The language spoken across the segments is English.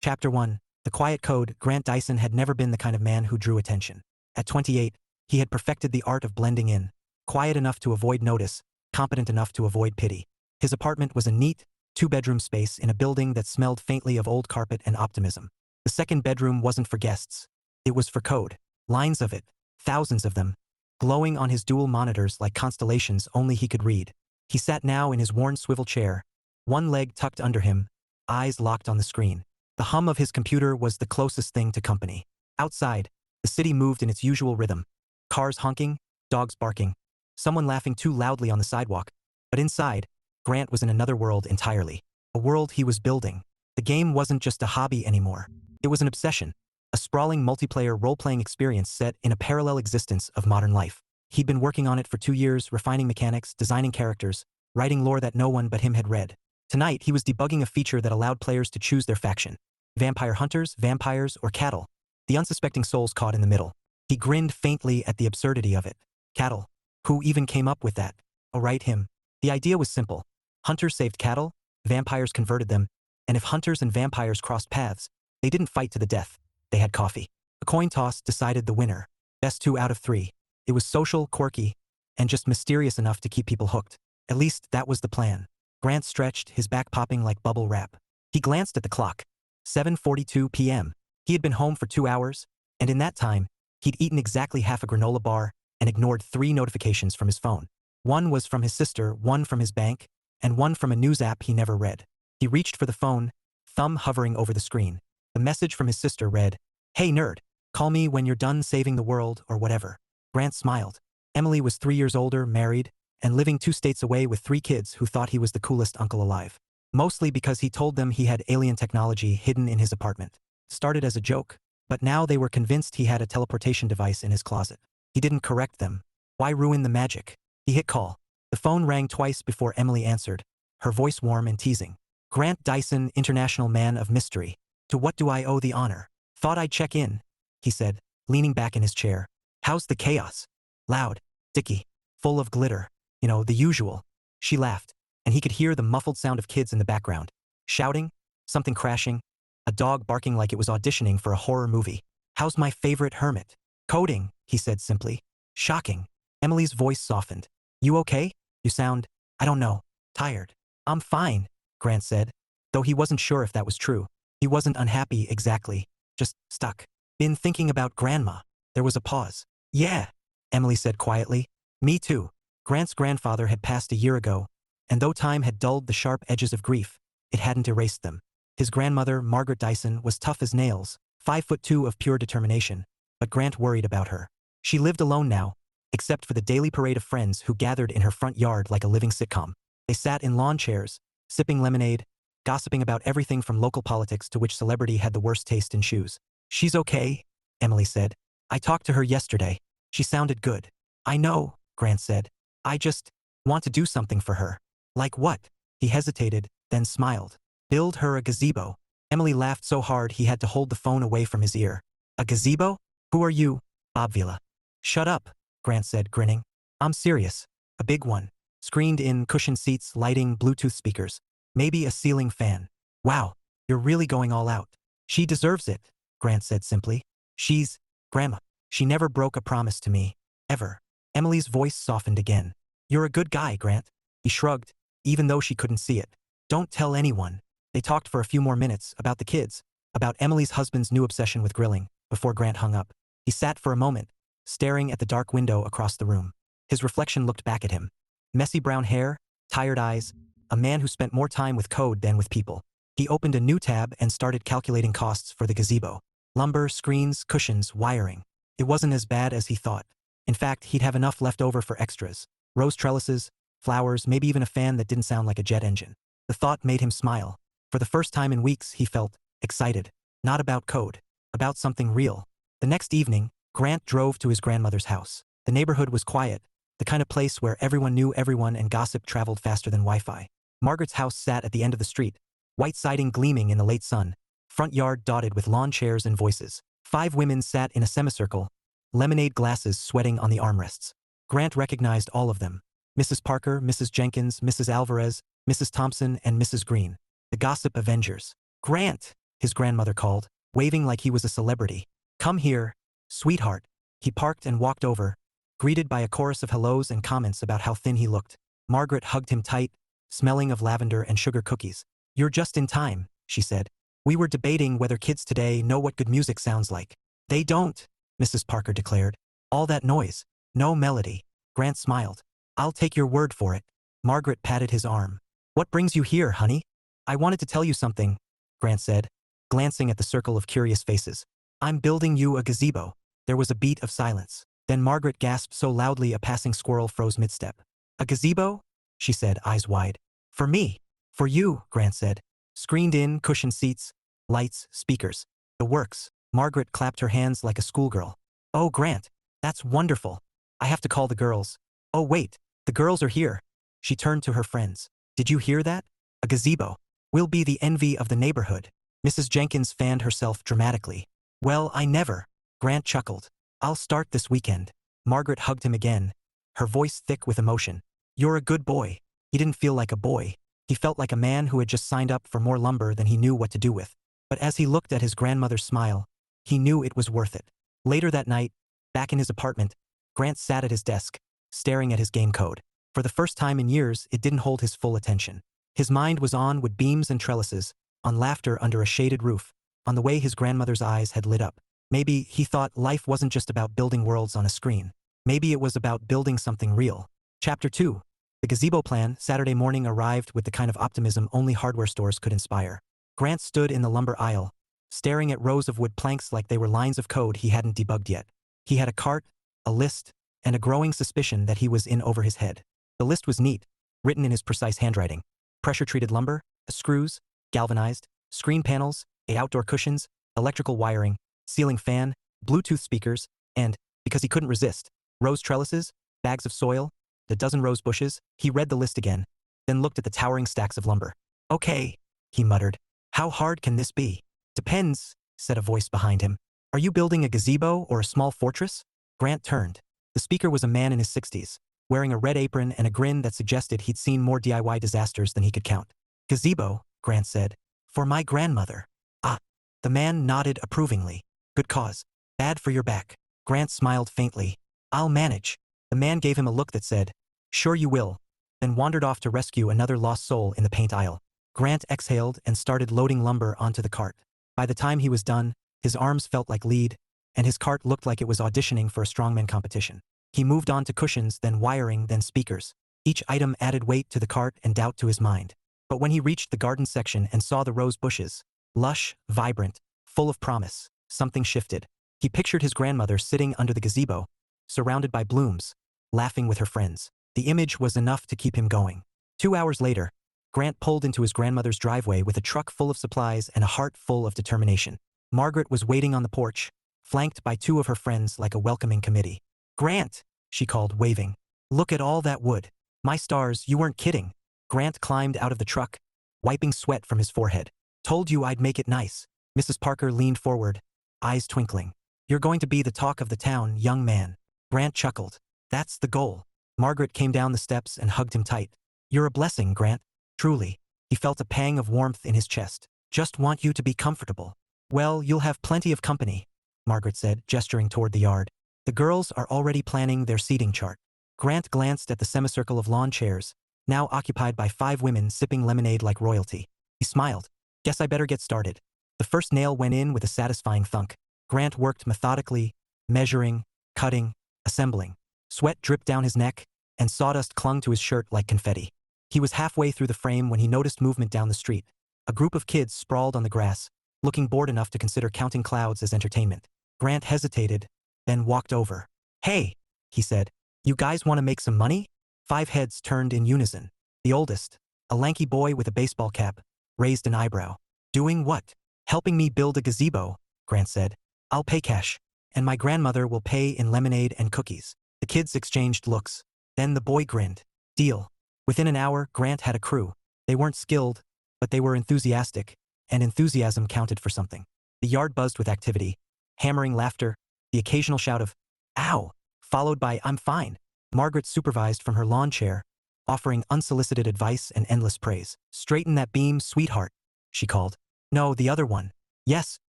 Chapter 1. The Quiet Code. Grant Dyson had never been the kind of man who drew attention. At 28, he had perfected the art of blending in, quiet enough to avoid notice, competent enough to avoid pity. His apartment was a neat, two-bedroom space in a building that smelled faintly of old carpet and optimism. The second bedroom wasn't for guests. It was for code. Lines of it, thousands of them, glowing on his dual monitors like constellations only he could read. He sat now in his worn swivel chair, one leg tucked under him, eyes locked on the screen. The hum of his computer was the closest thing to company. Outside, the city moved in its usual rhythm. Cars honking, dogs barking, someone laughing too loudly on the sidewalk. But inside, Grant was in another world entirely. A world he was building. The game wasn't just a hobby anymore. It was an obsession. A sprawling multiplayer role-playing experience set in a parallel existence of modern life. He'd been working on it for 2 years, refining mechanics, designing characters, writing lore that no one but him had read. Tonight, he was debugging a feature that allowed players to choose their faction. Vampire hunters, vampires, or cattle. The unsuspecting souls caught in the middle. He grinned faintly at the absurdity of it. Cattle. Who even came up with that? Oh, right, him. The idea was simple. Hunters saved cattle, vampires converted them, and if hunters and vampires crossed paths, they didn't fight to the death. They had coffee. A coin toss decided the winner. Best 2 out of 3. It was social, quirky, and just mysterious enough to keep people hooked. At least that was the plan. Grant stretched, his back popping like bubble wrap. He glanced at the clock. 7:42 p.m. He had been home for 2 hours, and in that time, he'd eaten exactly half a granola bar and ignored 3 notifications from his phone. One was from his sister, one from his bank, and one from a news app he never read. He reached for the phone, thumb hovering over the screen. The message from his sister read, "Hey nerd, call me when you're done saving the world," or whatever. Grant smiled. Emily was 3 years older, married, and living 2 states away with 3 kids who thought he was the coolest uncle alive. Mostly because he told them he had alien technology hidden in his apartment. Started as a joke, but now they were convinced he had a teleportation device in his closet. He didn't correct them. Why ruin the magic? He hit call. The phone rang twice before Emily answered, her voice warm and teasing. Grant Dyson, international man of mystery. To what do I owe the honor? Thought I'd check in, he said, leaning back in his chair. How's the chaos? Loud, sticky, full of glitter. You know, the usual. She laughed, and he could hear the muffled sound of kids in the background. Shouting, something crashing, a dog barking like it was auditioning for a horror movie. How's my favorite hermit? Coding, he said simply. Shocking. Emily's voice softened. You okay? You sound, I don't know, tired. I'm fine, Grant said, though he wasn't sure if that was true. He wasn't unhappy exactly, just stuck. Been thinking about Grandma. There was a pause. Yeah, Emily said quietly. Me too. Grant's grandfather had passed a year ago, and though time had dulled the sharp edges of grief, it hadn't erased them. His grandmother, Margaret Dyson, was tough as nails, 5'2" of pure determination, but Grant worried about her. She lived alone now, except for the daily parade of friends who gathered in her front yard like a living sitcom. They sat in lawn chairs, sipping lemonade, gossiping about everything from local politics to which celebrity had the worst taste in shoes. She's okay, Emily said. I talked to her yesterday. She sounded good. I know, Grant said. I just want to do something for her. Like what? He hesitated, then smiled. Build her a gazebo. Emily laughed so hard he had to hold the phone away from his ear. A gazebo? Who are you? Obvila. Shut up, Grant said, grinning. I'm serious. A big one. Screened in, cushioned seats, lighting, Bluetooth speakers. Maybe a ceiling fan. Wow, you're really going all out. She deserves it, Grant said simply. She's Grandma. She never broke a promise to me. Ever. Emily's voice softened again. You're a good guy, Grant. He shrugged, even though she couldn't see it. Don't tell anyone. They talked for a few more minutes about the kids, about Emily's husband's new obsession with grilling, before Grant hung up. He sat for a moment, staring at the dark window across the room. His reflection looked back at him. Messy brown hair, tired eyes, a man who spent more time with code than with people. He opened a new tab and started calculating costs for the gazebo. Lumber, screens, cushions, wiring. It wasn't as bad as he thought. In fact, he'd have enough left over for extras. Rose trellises, flowers, maybe even a fan that didn't sound like a jet engine. The thought made him smile. For the first time in weeks, he felt excited. Not about code. About something real. The next evening, Grant drove to his grandmother's house. The neighborhood was quiet, the kind of place where everyone knew everyone and gossip traveled faster than Wi-Fi. Margaret's house sat at the end of the street, white siding gleaming in the late sun, front yard dotted with lawn chairs and voices. 5 women sat in a semicircle, lemonade glasses sweating on the armrests. Grant recognized all of them. Mrs. Parker, Mrs. Jenkins, Mrs. Alvarez, Mrs. Thompson, and Mrs. Green. The gossip avengers. Grant! his grandmother called, waving like he was a celebrity. Come here, sweetheart. He parked and walked over, greeted by a chorus of hellos and comments about how thin he looked. Margaret hugged him tight, smelling of lavender and sugar cookies. You're just in time, she said. We were debating whether kids today know what good music sounds like. They don't, Mrs. Parker declared. All that noise, no melody. Grant smiled. I'll take your word for it. Margaret patted his arm. What brings you here, honey? I wanted to tell you something, Grant said, glancing at the circle of curious faces. I'm building you a gazebo. There was a beat of silence. Then Margaret gasped so loudly a passing squirrel froze mid-step. A gazebo? She said, eyes wide. For me. For you, Grant said. Screened in, cushioned seats, lights, speakers. The works. Margaret clapped her hands like a schoolgirl. Oh, Grant, that's wonderful. I have to call the girls. Oh, wait, the girls are here. She turned to her friends. Did you hear that? A gazebo. We'll be the envy of the neighborhood. Mrs. Jenkins fanned herself dramatically. Well, I never. Grant chuckled. I'll start this weekend. Margaret hugged him again, her voice thick with emotion. You're a good boy. He didn't feel like a boy. He felt like a man who had just signed up for more lumber than he knew what to do with. But as he looked at his grandmother's smile, he knew it was worth it. Later that night, back in his apartment, Grant sat at his desk, staring at his game code. For the first time in years, it didn't hold his full attention. His mind was on wood beams and trellises, on laughter under a shaded roof, on the way his grandmother's eyes had lit up. Maybe, he thought, life wasn't just about building worlds on a screen. Maybe it was about building something real. Chapter 2. The gazebo plan, Saturday morning, arrived with the kind of optimism only hardware stores could inspire. Grant stood in the lumber aisle, staring at rows of wood planks like they were lines of code he hadn't debugged yet. He had a cart, a list, and a growing suspicion that he was in over his head. The list was neat, written in his precise handwriting. Pressure-treated lumber, screws, galvanized, screen panels, outdoor cushions, electrical wiring, ceiling fan, Bluetooth speakers, and, because he couldn't resist, rose trellises, bags of soil, a dozen rose bushes. He read the list again, then looked at the towering stacks of lumber. Okay, he muttered. How hard can this be? Depends, said a voice behind him. Are you building a gazebo or a small fortress? Grant turned. The speaker was a man in his 60s, wearing a red apron and a grin that suggested he'd seen more DIY disasters than he could count. Gazebo, Grant said. For my grandmother. Ah. The man nodded approvingly. Good cause. Bad for your back. Grant smiled faintly. I'll manage. The man gave him a look that said, sure you will, then wandered off to rescue another lost soul in the paint aisle. Grant exhaled and started loading lumber onto the cart. By the time he was done, his arms felt like lead, and his cart looked like it was auditioning for a strongman competition. He moved on to cushions, then wiring, then speakers. Each item added weight to the cart and doubt to his mind. But when he reached the garden section and saw the rose bushes, lush, vibrant, full of promise, something shifted. He pictured his grandmother sitting under the gazebo, surrounded by blooms, laughing with her friends. The image was enough to keep him going. 2 hours later, Grant pulled into his grandmother's driveway with a truck full of supplies and a heart full of determination. Margaret was waiting on the porch, flanked by 2 of her friends like a welcoming committee. Grant, she called, waving. Look at all that wood. My stars, you weren't kidding. Grant climbed out of the truck, wiping sweat from his forehead. Told you I'd make it nice. Mrs. Parker leaned forward, eyes twinkling. You're going to be the talk of the town, young man. Grant chuckled. That's the goal. Margaret came down the steps and hugged him tight. You're a blessing, Grant. Truly. He felt a pang of warmth in his chest. Just want you to be comfortable. Well, you'll have plenty of company, Margaret said, gesturing toward the yard. The girls are already planning their seating chart. Grant glanced at the semicircle of lawn chairs, now occupied by 5 women sipping lemonade like royalty. He smiled. Guess I better get started. The first nail went in with a satisfying thunk. Grant worked methodically, measuring, cutting, assembling. Sweat dripped down his neck, and sawdust clung to his shirt like confetti. He was halfway through the frame when he noticed movement down the street. A group of kids sprawled on the grass, looking bored enough to consider counting clouds as entertainment. Grant hesitated, then walked over. Hey, he said. You guys want to make some money? 5 heads turned in unison. The oldest, a lanky boy with a baseball cap, raised an eyebrow. Doing what? Helping me build a gazebo, Grant said. I'll pay cash, and my grandmother will pay in lemonade and cookies. The kids exchanged looks. Then the boy grinned. Deal. Within an hour, Grant had a crew. They weren't skilled, but they were enthusiastic, and enthusiasm counted for something. The yard buzzed with activity, hammering laughter, the occasional shout of, ow, followed by, I'm fine. Margaret supervised from her lawn chair, offering unsolicited advice and endless praise. Straighten that beam, sweetheart, she called. No, the other one. Yes,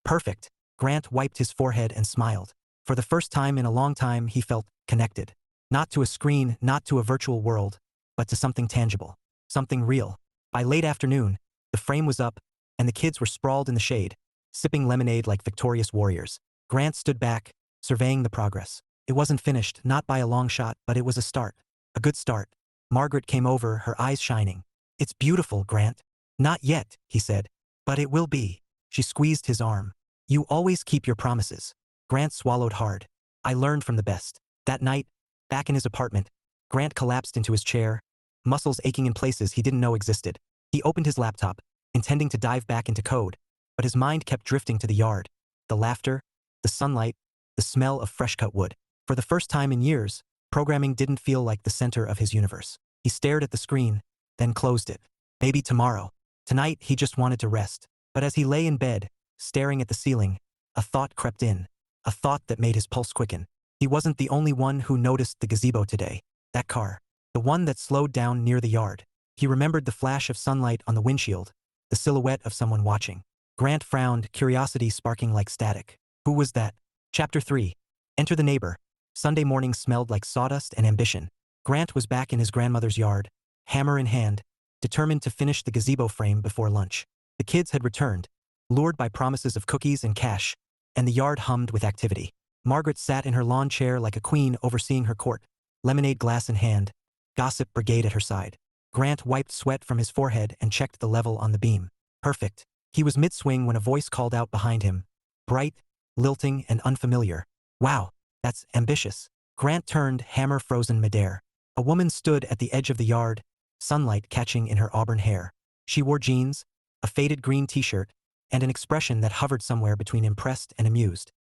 perfect. Grant wiped his forehead and smiled. For the first time in a long time, he felt connected. Not to a screen, not to a virtual world, but to something tangible. Something real. By late afternoon, the frame was up, and the kids were sprawled in the shade, sipping lemonade like victorious warriors. Grant stood back, surveying the progress. It wasn't finished, not by a long shot, but it was a start. A good start. Margaret came over, her eyes shining. It's beautiful, Grant. Not yet, he said. But it will be. She squeezed his arm. You always keep your promises. Grant swallowed hard. I learned from the best. That night, back in his apartment, Grant collapsed into his chair, muscles aching in places he didn't know existed. He opened his laptop, intending to dive back into code, but his mind kept drifting to the yard. The laughter, the sunlight, the smell of fresh-cut wood. For the first time in years, programming didn't feel like the center of his universe. He stared at the screen, then closed it. Maybe tomorrow. Tonight, he just wanted to rest. But as he lay in bed, staring at the ceiling, a thought crept in. A thought that made his pulse quicken. He wasn't the only one who noticed the gazebo today. That car. The one that slowed down near the yard. He remembered the flash of sunlight on the windshield, the silhouette of someone watching. Grant frowned, curiosity sparking like static. Who was that? Chapter 3. Enter the neighbor. Sunday morning smelled like sawdust and ambition. Grant was back in his grandmother's yard, hammer in hand, determined to finish the gazebo frame before lunch. The kids had returned, lured by promises of cookies and cash, and the yard hummed with activity. Margaret sat in her lawn chair like a queen overseeing her court, lemonade glass in hand, gossip brigade at her side. Grant wiped sweat from his forehead and checked the level on the beam. Perfect. He was mid-swing when a voice called out behind him, bright, lilting, and unfamiliar. Wow, that's ambitious. Grant turned, hammer frozen midair. A woman stood at the edge of the yard, sunlight catching in her auburn hair. She wore jeans, a faded green t-shirt, and an expression that hovered somewhere between impressed and amused.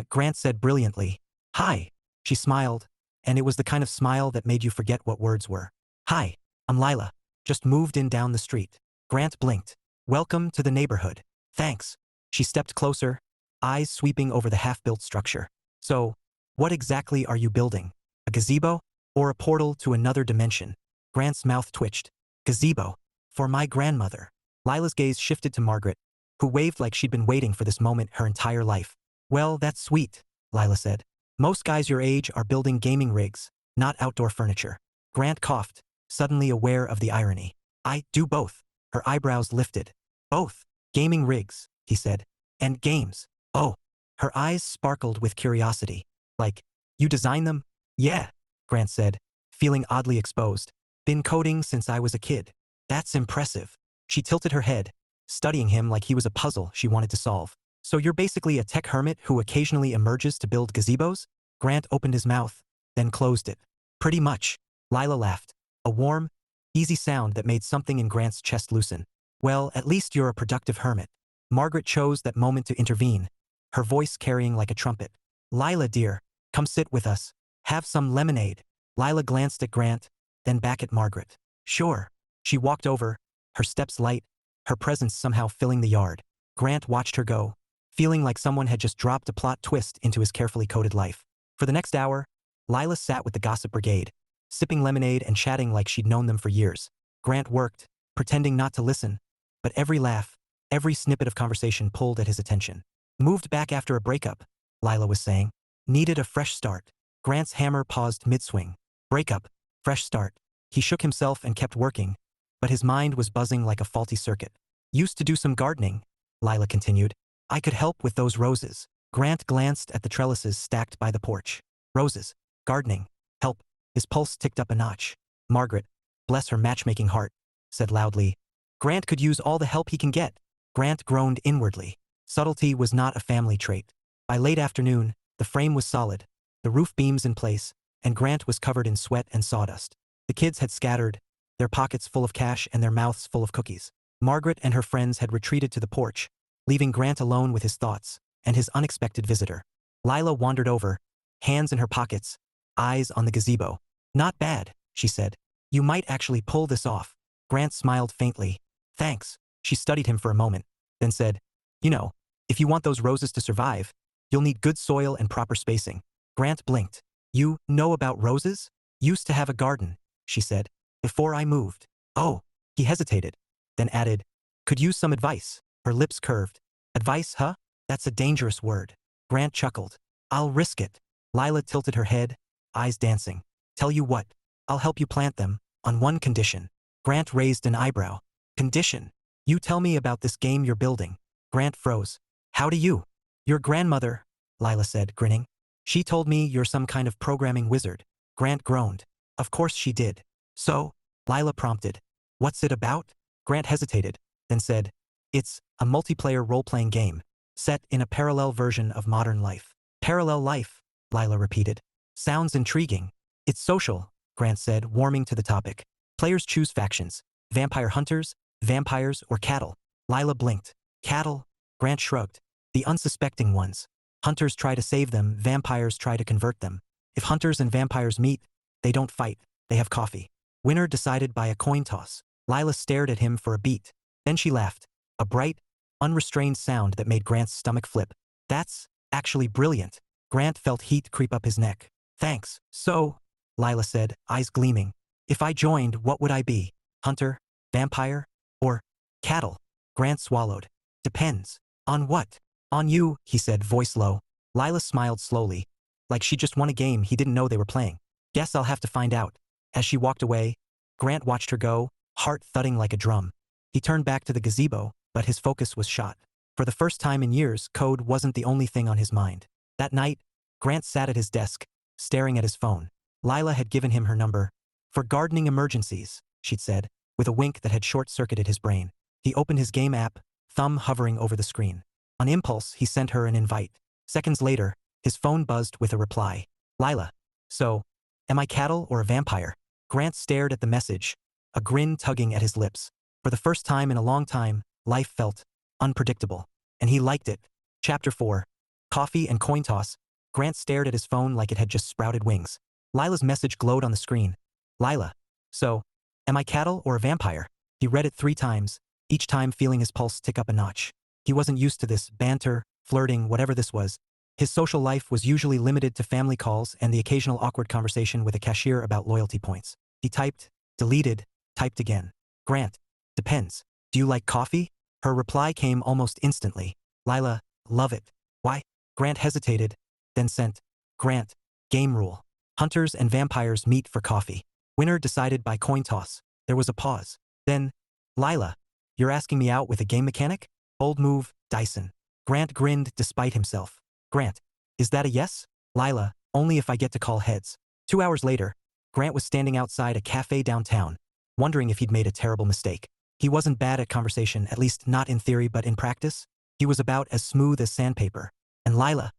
Grant said brilliantly, "Hi." She smiled, and it was the kind of smile that made you forget what words were. "Hi, I'm Lila. Just moved in down the street." Grant blinked. "Welcome to the neighborhood." "Thanks." She stepped closer, eyes sweeping over the half-built structure. "So, what exactly are you building? A gazebo? Or a portal to another dimension?" Grant's mouth twitched. "Gazebo. For my grandmother." Lila's gaze shifted to Margaret, who waved like she'd been waiting for this moment her entire life. "Well, that's sweet," Lila said. "Most guys your age are building gaming rigs, not outdoor furniture." Grant coughed, suddenly aware of the irony. "I do both." Her eyebrows lifted. "Both. Gaming rigs," he said. "And games." "Oh." Her eyes sparkled with curiosity. "Like, you design them?" "Yeah," Grant said, feeling oddly exposed. "Been coding since I was a kid." "That's impressive." She tilted her head, studying him like he was a puzzle she wanted to solve. "So you're basically a tech hermit who occasionally emerges to build gazebos?" Grant opened his mouth, then closed it. "Pretty much." Lila laughed. A warm, easy sound that made something in Grant's chest loosen. "Well, at least you're a productive hermit." Margaret chose that moment to intervene, her voice carrying like a trumpet. "Lila, dear, come sit with us. Have some lemonade." Lila glanced at Grant, then back at Margaret. "Sure." She walked over, her steps light, her presence somehow filling the yard. Grant watched her go, feeling like someone had just dropped a plot twist into his carefully coded life. For the next hour, Lila sat with the gossip brigade, sipping lemonade and chatting like she'd known them for years. Grant worked, pretending not to listen, but every laugh, every snippet of conversation pulled at his attention. "Moved back after a breakup," Lila was saying. "Needed a fresh start." Grant's hammer paused mid-swing. "Breakup. Fresh start." He shook himself and kept working, but his mind was buzzing like a faulty circuit. "Used to do some gardening," Lila continued. "I could help with those roses." Grant glanced at the trellises stacked by the porch. "Roses. Gardening. Help." His pulse ticked up a notch. Margaret, bless her matchmaking heart, said loudly, "Grant could use all the help he can get." Grant groaned inwardly. Subtlety was not a family trait. By late afternoon, the frame was solid, the roof beams in place, and Grant was covered in sweat and sawdust. The kids had scattered, their pockets full of cash and their mouths full of cookies. Margaret and her friends had retreated to the porch, leaving Grant alone with his thoughts and his unexpected visitor. Lila wandered over, hands in her pockets, eyes on the gazebo. "Not bad," she said. "You might actually pull this off." Grant smiled faintly. "Thanks." She studied him for a moment, then said, "You know, if you want those roses to survive, you'll need good soil and proper spacing." Grant blinked. "You know about roses?" "Used to have a garden," she said, "before I moved." "Oh." He hesitated, then added, "Could use some advice." Her lips curved. "Advice, huh?" That's a dangerous word. Grant chuckled. I'll risk it. Lila tilted her head, eyes dancing. Tell you what, I'll help you plant them, on one condition. Grant raised an eyebrow. Condition? You tell me about this game you're building. Grant froze. How do you? Your grandmother, Lila said, grinning. She told me you're some kind of programming wizard. Grant groaned. Of course she did. So? Lila prompted. What's it about? Grant hesitated, then said, it's a multiplayer role-playing game, set in a parallel version of modern life. Parallel life, Lila repeated. Sounds intriguing. It's social, Grant said, warming to the topic. Players choose factions. Vampire hunters, vampires, or cattle. Lila blinked. Cattle? Grant shrugged. The unsuspecting ones. Hunters try to save them, vampires try to convert them. If hunters and vampires meet, they don't fight, they have coffee. Winner decided by a coin toss. Lila stared at him for a beat. Then she laughed. A bright, unrestrained sound that made Grant's stomach flip. That's actually brilliant. Grant felt heat creep up his neck. Thanks. So, Lila said, eyes gleaming. If I joined, what would I be? Hunter? Vampire? Or cattle? Grant swallowed. Depends. On what? On you, he said, voice low. Lila smiled slowly, like she just won a game he didn't know they were playing. Guess I'll have to find out. As she walked away, Grant watched her go, heart thudding like a drum. He turned back to the gazebo, but his focus was shot. For the first time in years, code wasn't the only thing on his mind. That night, Grant sat at his desk, staring at his phone. Lila had given him her number. For gardening emergencies, she'd said, with a wink that had short-circuited his brain. He opened his game app, thumb hovering over the screen. On impulse, he sent her an invite. Seconds later, his phone buzzed with a reply. Lila. So, am I cattle or a vampire? Grant stared at the message, a grin tugging at his lips. For the first time in a long time, life felt unpredictable. And he liked it. Chapter 4. Coffee and coin toss. Grant stared at his phone like it had just sprouted wings. Lila's message glowed on the screen. Lila. So, am I cattle or a vampire? He read it 3 times, each time feeling his pulse tick up a notch. He wasn't used to this banter, flirting, whatever this was. His social life was usually limited to family calls and the occasional awkward conversation with a cashier about loyalty points. He typed, deleted, typed again. Grant. Depends. Do you like coffee? Her reply came almost instantly. Lila. Love it. Why? Grant hesitated, then sent. Grant. Game rule. Hunters and vampires meet for coffee. Winner decided by coin toss. There was a pause. Then, Lila. You're asking me out with a game mechanic? Old move, Dyson. Grant grinned despite himself. Grant. Is that a yes? Lila. Only if I get to call heads. 2 hours later, Grant was standing outside a cafe downtown, wondering if he'd made a terrible mistake. He wasn't bad at conversation, at least not in theory but in practice. He was about as smooth as sandpaper. And Lila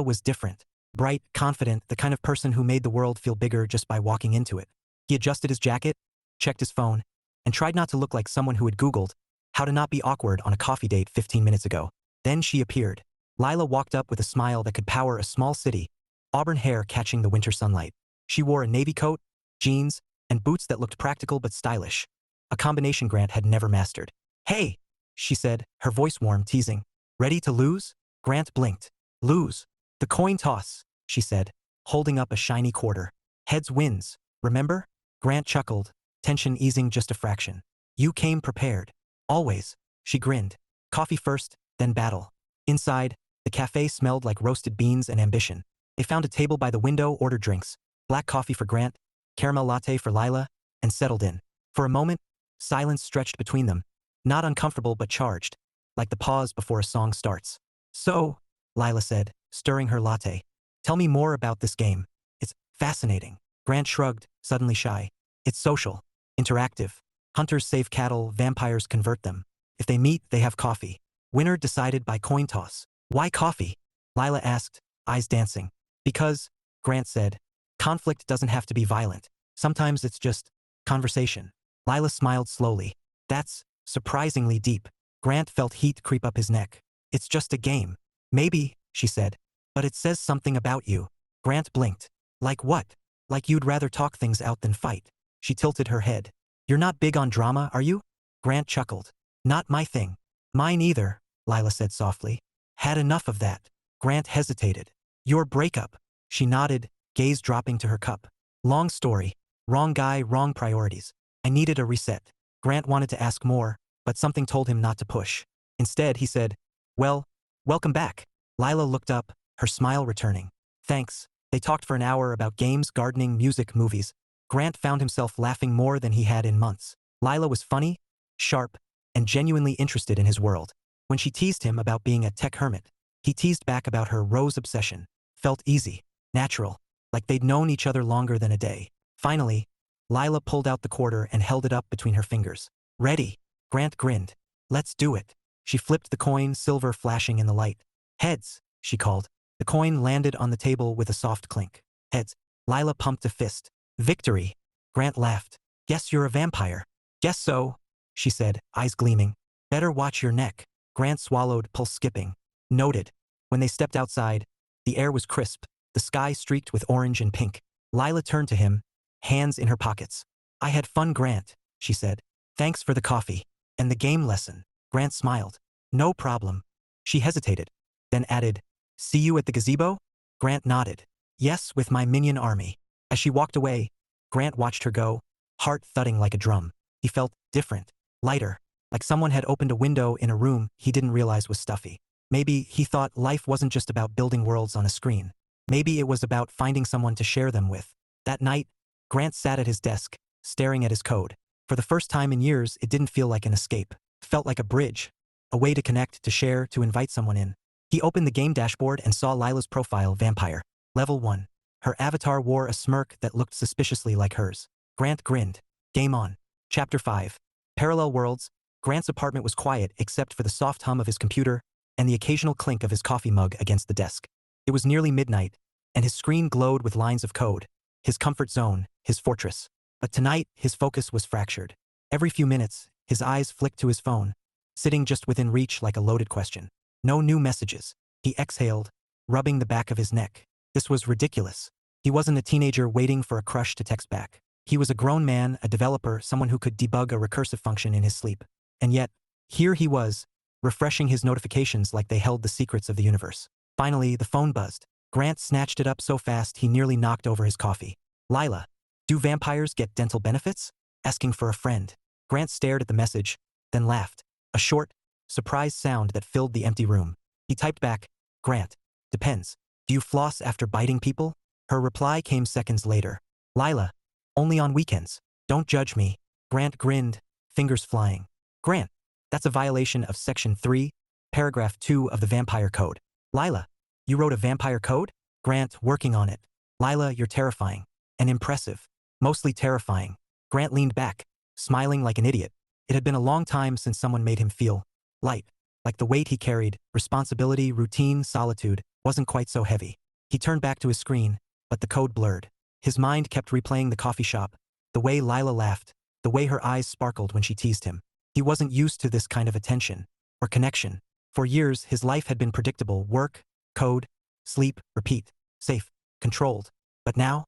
was different. Bright, confident, the kind of person who made the world feel bigger just by walking into it. He adjusted his jacket, checked his phone, and tried not to look like someone who had Googled how to not be awkward on a coffee date 15 minutes ago. Then she appeared. Lila walked up with a smile that could power a small city, auburn hair catching the winter sunlight. She wore a navy coat, jeans, and boots that looked practical but stylish, a combination Grant had never mastered. Hey, she said, her voice warm, teasing. Ready to lose? Grant blinked. Lose. The coin toss, she said, holding up a shiny quarter. Heads wins, remember? Grant chuckled, tension easing just a fraction. You came prepared. Always, she grinned. Coffee first, then battle. Inside, the cafe smelled like roasted beans and ambition. They found a table by the window, ordered drinks. Black coffee for Grant, caramel latte for Lila, and settled in. For a moment, silence stretched between them. Not uncomfortable but charged, like the pause before a song starts. So, Lila said, stirring her latte. Tell me more about this game. It's fascinating. Grant shrugged, suddenly shy. It's social. Interactive. Hunters save cattle, vampires convert them. If they meet, they have coffee. Winner decided by coin toss. Why coffee? Lila asked, eyes dancing. Because, Grant said, conflict doesn't have to be violent. Sometimes it's just conversation. Lila smiled slowly. That's surprisingly deep. Grant felt heat creep up his neck. It's just a game. Maybe, she said. But it says something about you. Grant blinked. Like what? Like you'd rather talk things out than fight. She tilted her head. You're not big on drama, are you? Grant chuckled. Not my thing. Mine either, Lila said softly. Had enough of that. Grant hesitated. Your breakup. She nodded, gaze dropping to her cup. Long story. Wrong guy, wrong priorities. I needed a reset. Grant wanted to ask more, but something told him not to push. Instead, he said, well, Welcome back. Lila looked up, her smile returning. Thanks. They talked for an hour about games, gardening, music, movies. Grant found himself laughing more than he had in months. Lila was funny, sharp, and genuinely interested in his world. When she teased him about being a tech hermit, he teased back about her rose obsession. Felt easy, natural, like they'd known each other longer than a day. Finally, Lila pulled out the quarter and held it up between her fingers. Ready? Grant grinned. Let's do it. She flipped the coin, silver flashing in the light. Heads, she called. The coin landed on the table with a soft clink. Heads. Lila pumped a fist. Victory. Grant laughed. Guess you're a vampire. Guess so, she said, eyes gleaming. Better watch your neck. Grant swallowed, pulse skipping. Noted. When they stepped outside, the air was crisp, the sky streaked with orange and pink. Lila turned to him, hands in her pockets. I had fun, Grant, she said. Thanks for the coffee. And the game lesson. Grant smiled. No problem. She hesitated, then added, See you at the gazebo? Grant nodded. Yes, with my minion army. As she walked away, Grant watched her go, heart thudding like a drum. He felt different, lighter, like someone had opened a window in a room he didn't realize was stuffy. Maybe he thought life wasn't just about building worlds on a screen. Maybe it was about finding someone to share them with. That night, Grant sat at his desk, staring at his code. For the first time in years, it didn't feel like an escape. It felt like a bridge, a way to connect, to share, to invite someone in. He opened the game dashboard and saw Lila's profile, Vampire. Level 1. Her avatar wore a smirk that looked suspiciously like hers. Grant grinned. Game on. Chapter 5. Parallel Worlds. Grant's apartment was quiet except for the soft hum of his computer and the occasional clink of his coffee mug against the desk. It was nearly midnight, and his screen glowed with lines of code. His comfort zone, his fortress. But tonight, his focus was fractured. Every few minutes, his eyes flicked to his phone, sitting just within reach like a loaded question. No new messages. He exhaled, rubbing the back of his neck. This was ridiculous. He wasn't a teenager waiting for a crush to text back. He was a grown man, a developer, someone who could debug a recursive function in his sleep. And yet, here he was, refreshing his notifications like they held the secrets of the universe. Finally, the phone buzzed. Grant snatched it up so fast he nearly knocked over his coffee. Lila, do vampires get dental benefits? Asking for a friend. Grant stared at the message, then laughed. A short, surprised sound that filled the empty room. He typed back, Grant, depends. Do you floss after biting people? Her reply came seconds later. Lila, only on weekends. Don't judge me. Grant grinned, fingers flying. Grant, that's a violation of Section 3, Paragraph 2 of the Vampire Code. Lila, you wrote a vampire code? Grant, working on it. Lila, you're terrifying. And impressive. Mostly terrifying. Grant leaned back, smiling like an idiot. It had been a long time since someone made him feel light. Like the weight he carried, responsibility, routine, solitude, wasn't quite so heavy. He turned back to his screen, but the code blurred. His mind kept replaying the coffee shop, the way Lila laughed, the way her eyes sparkled when she teased him. He wasn't used to this kind of attention, or connection. For years, his life had been predictable: work, code, sleep, repeat, safe, controlled. But now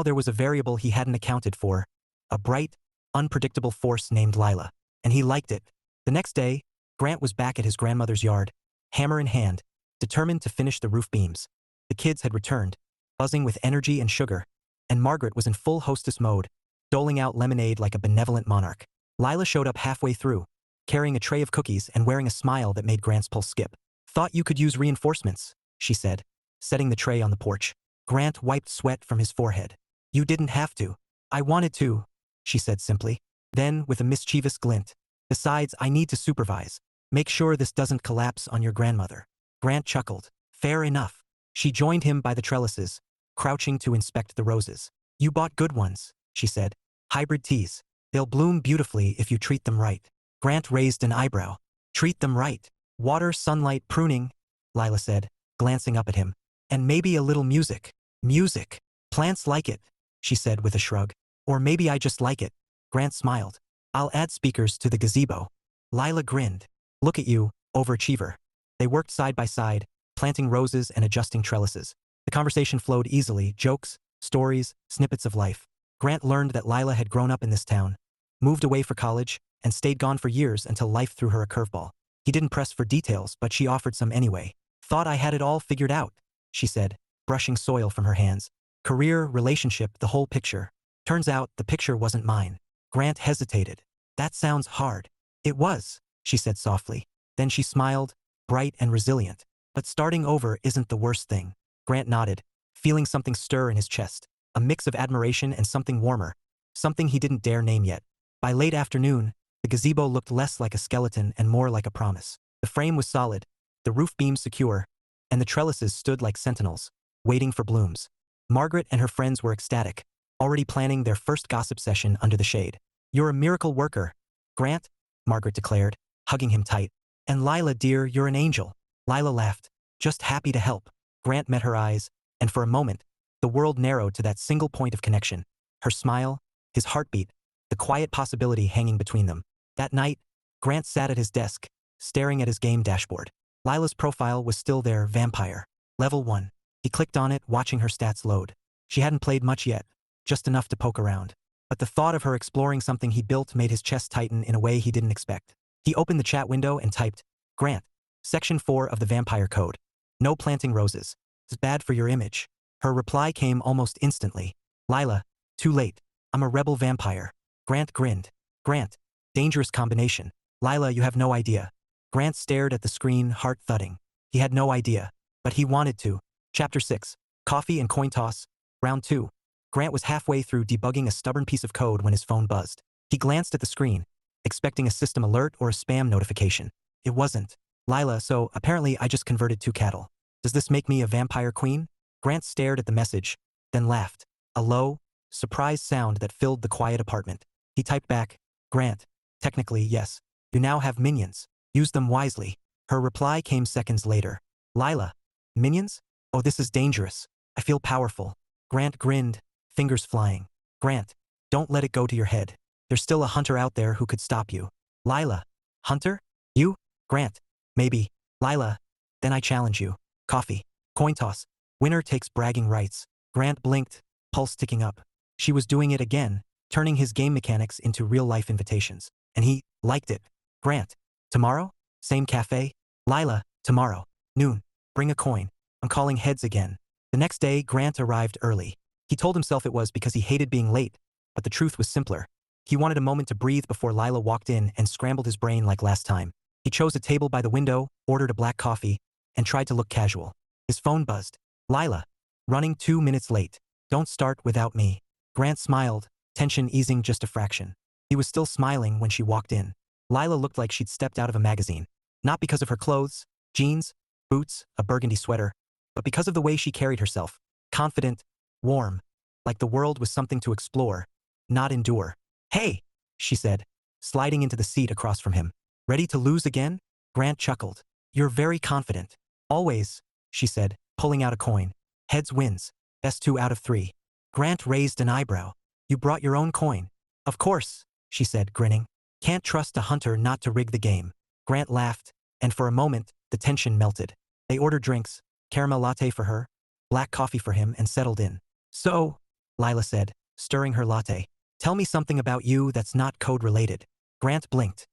there was a variable he hadn't accounted for, a bright, unpredictable force named Lila. And he liked it. The next day, Grant was back at his grandmother's yard, hammer in hand, determined to finish the roof beams. The kids had returned, buzzing with energy and sugar, and Margaret was in full hostess mode, doling out lemonade like a benevolent monarch. Lila showed up halfway through, carrying a tray of cookies and wearing a smile that made Grant's pulse skip. Thought you could use reinforcements, she said, setting the tray on the porch. Grant wiped sweat from his forehead. You didn't have to. I wanted to, she said simply. Then, with a mischievous glint, besides, I need to supervise. Make sure this doesn't collapse on your grandmother. Grant chuckled. Fair enough. She joined him by the trellises, crouching to inspect the roses. You bought good ones, she said. Hybrid teas. They'll bloom beautifully if you treat them right. Grant raised an eyebrow. Treat them right. Water, sunlight, pruning, Lila said, glancing up at him. And maybe a little music. Music. Plants like it, she said with a shrug. Or maybe I just like it. Grant smiled. I'll add speakers to the gazebo. Lila grinned. Look at you, overachiever. They worked side by side, planting roses and adjusting trellises. The conversation flowed easily, jokes, stories, snippets of life. Grant learned that Lila had grown up in this town, moved away for college, and stayed gone for years until life threw her a curveball. He didn't press for details, but she offered some anyway. Thought I had it all figured out, she said, brushing soil from her hands. Career, relationship, the whole picture. Turns out the picture wasn't mine. Grant hesitated. That sounds hard. It was, she said softly. Then she smiled, bright and resilient. But starting over isn't the worst thing. Grant nodded, feeling something stir in his chest. A mix of admiration and something warmer. Something he didn't dare name yet. By late afternoon, the gazebo looked less like a skeleton and more like a promise. The frame was solid, the roof beams secure, and the trellises stood like sentinels, waiting for blooms. Margaret and her friends were ecstatic, already planning their first gossip session under the shade. "You're a miracle worker, Grant," Margaret declared, hugging him tight. "And Lila, dear, you're an angel." Lila laughed, just happy to help. Grant met her eyes, and for a moment, the world narrowed to that single point of connection. Her smile, his heartbeat, the quiet possibility hanging between them. That night, Grant sat at his desk, staring at his game dashboard. Lila's profile was still there, vampire. Level 1. He clicked on it, watching her stats load. She hadn't played much yet, just enough to poke around. But the thought of her exploring something he built made his chest tighten in a way he didn't expect. He opened the chat window and typed, "Grant, Section 4 of the Vampire Code. No planting roses. It's bad for your image." Her reply came almost instantly. "Lila, too late. I'm a rebel vampire." Grant grinned. "Grant, dangerous combination. Lila, you have no idea." Grant stared at the screen, heart thudding. He had no idea, but he wanted to. Chapter 6. Coffee and Coin Toss. Round 2. Grant was halfway through debugging a stubborn piece of code when his phone buzzed. He glanced at the screen, expecting a system alert or a spam notification. It wasn't. "Lila, so apparently I just converted 2 cattle. Does this make me a vampire queen?" Grant stared at the message, then laughed. A low, surprised sound that filled the quiet apartment. He typed back, "Grant, technically yes. You now have minions. Use them wisely." Her reply came seconds later. "Lila, minions? Oh, this is dangerous. I feel powerful." Grant grinned, fingers flying. "Grant, don't let it go to your head. There's still a hunter out there who could stop you." "Lila, hunter? You?" "Grant, maybe." "Lila, then I challenge you. Coffee. Coin toss. Winner takes bragging rights." Grant blinked, pulse ticking up. She was doing it again, turning his game mechanics into real-life invitations. And he liked it. "Grant, tomorrow? Same cafe?" "Lila, tomorrow. Noon. Bring a coin. I'm calling heads again." The next day, Grant arrived early. He told himself it was because he hated being late, but the truth was simpler. He wanted a moment to breathe before Lila walked in and scrambled his brain like last time. He chose a table by the window, ordered a black coffee, and tried to look casual. His phone buzzed. "Lila. Running 2 minutes late. Don't start without me." Grant smiled, tension easing just a fraction. He was still smiling when she walked in. Lila looked like she'd stepped out of a magazine. Not because of her clothes, jeans, boots, a burgundy sweater, but because of the way she carried herself. Confident, warm, like the world was something to explore, not endure. "Hey," she said, sliding into the seat across from him. "Ready to lose again?" Grant chuckled. "You're very confident." "Always," she said, pulling out a coin. "Heads wins. Best 2 out of 3. Grant raised an eyebrow. "You brought your own coin." "Of course," she said, grinning. "Can't trust a hunter not to rig the game." Grant laughed, and for a moment, the tension melted. They ordered drinks, caramel latte for her, black coffee for him, and settled in. "So," Lila said, stirring her latte, "tell me something about you that's not code-related." Grant blinked.